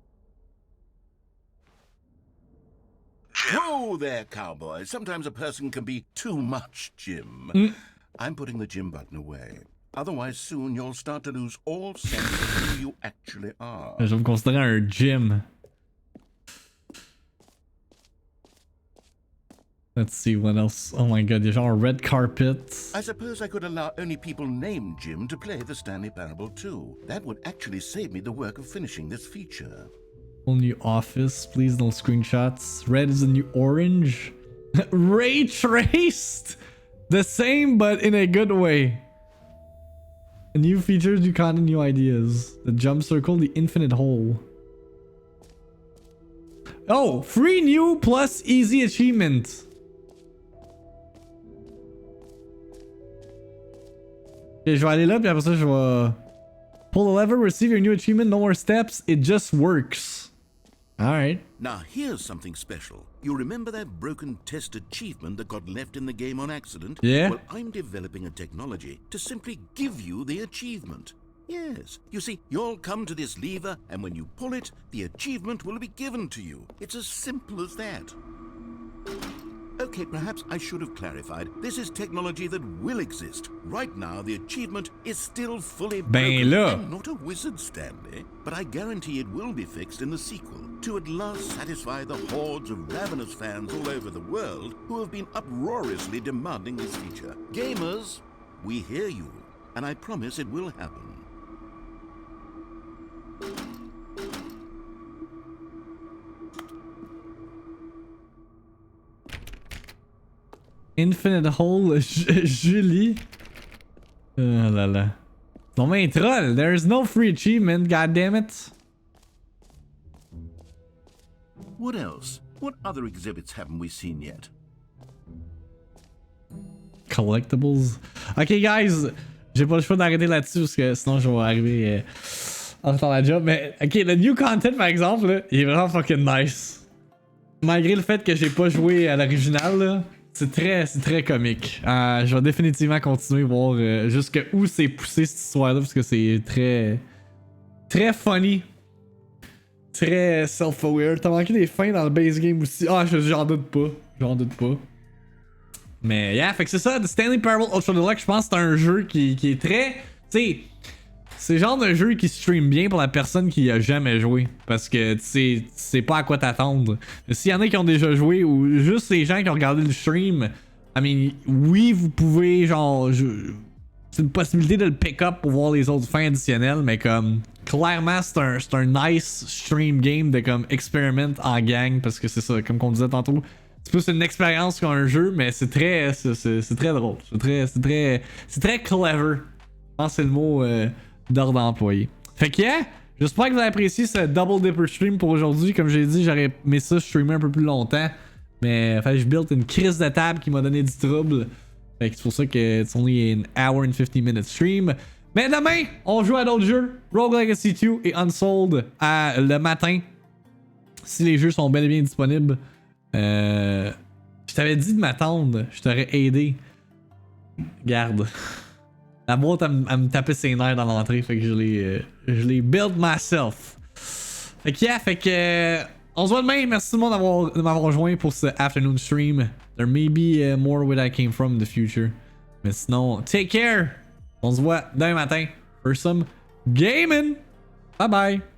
Jim. Whoa there, cowboy. Sometimes a person can be too much Jim. I'm putting the Jim button away. Otherwise, soon you'll start to lose all sense of who you actually are. Je vais me considérer un Jim. Let's see what else. Oh my god, there's genre red carpet. I suppose I could allow only people named Jim to play the Stanley Parable 2. That would actually save me the work of finishing this feature. Whole new office, please no screenshots. Red is the new orange. Ray traced! The same but in a good way. New features, new content, new ideas. The jump circle, the infinite hole. Oh, free new plus easy achievement. Okay, je vais aller là, puis après ça, je vais pull the lever, receive your new achievement, no more steps, it just works. Alright. Now here's something special. You remember that broken test achievement that got left in the game on accident? Yeah. Well, I'm developing a technology to simply give you the achievement. Yes. You see, you'll come to this lever, and when you pull it, the achievement will be given to you. It's as simple as that. Okay, perhaps I should have clarified. This is technology that will exist. Right now, the achievement is still fully broken. I'm not a wizard, Stanley, but I guarantee it will be fixed in the sequel to at last satisfy the hordes of ravenous fans all over the world who have been uproariously demanding this feature. Gamers, we hear you, and I promise it will happen. Infinite hole, Julie. Oh là là. Non mais troll, there is no free achievement, goddammit. What else? What other exhibits haven't we seen yet? Collectibles. Ok guys, j'ai pas le choix d'arrêter là-dessus parce que sinon je vais arriver en retard à la job. Mais ok, le new content par exemple, là, il est vraiment fucking nice. Malgré le fait que j'ai pas joué à l'original, là. C'est très comique. Je vais définitivement continuer à voir jusqu'où c'est poussé cette histoire-là parce que c'est très funny. Très self-aware. T'as manqué des fins dans le base game aussi. Ah, j'en doute pas. J'en doute pas. Mais yeah, fait que c'est ça. The Stanley Parable Ultra Deluxe, je pense que c'est un jeu qui est très... Tu sais, c'est le genre de jeu qui stream bien pour la personne qui a jamais joué. Parce que tu sais pas à quoi t'attendre. S'il y en a qui ont déjà joué ou juste les gens qui ont regardé le stream, I mean, oui, vous pouvez, genre, c'est une possibilité de le pick up pour voir les autres fins additionnelles, mais comme, clairement, c'est un nice stream game de comme experiment en gang. Parce que c'est ça, comme qu'on disait tantôt, c'est plus une expérience qu'un jeu, mais c'est très drôle. C'est très clever. Je pense que c'est le mot d'ordre employé. Fait que yeah, j'espère que vous avez apprécié ce Double Dipper stream pour aujourd'hui. Comme j'ai dit, j'aurais aimé ça streamer un peu plus longtemps. Mais je build une crise de table qui m'a donné du trouble. Fait que c'est pour ça que it's only an hour and 50 minutes stream. Mais demain, on joue à d'autres jeux. Rogue Legacy 2 et Unsold le matin. Si les jeux sont bel et bien disponibles. Je t'avais dit de m'attendre. Je t'aurais aidé. Garde. La boîte, elle me tapait ses nerfs dans l'entrée. Fait que je l'ai build myself. Fait que yeah, fait que... on se voit demain. Merci tout le monde de m'avoir rejoint pour ce afternoon stream. There may be more where I came from in the future. Mais sinon, take care. On se voit demain matin for some gaming. Bye bye.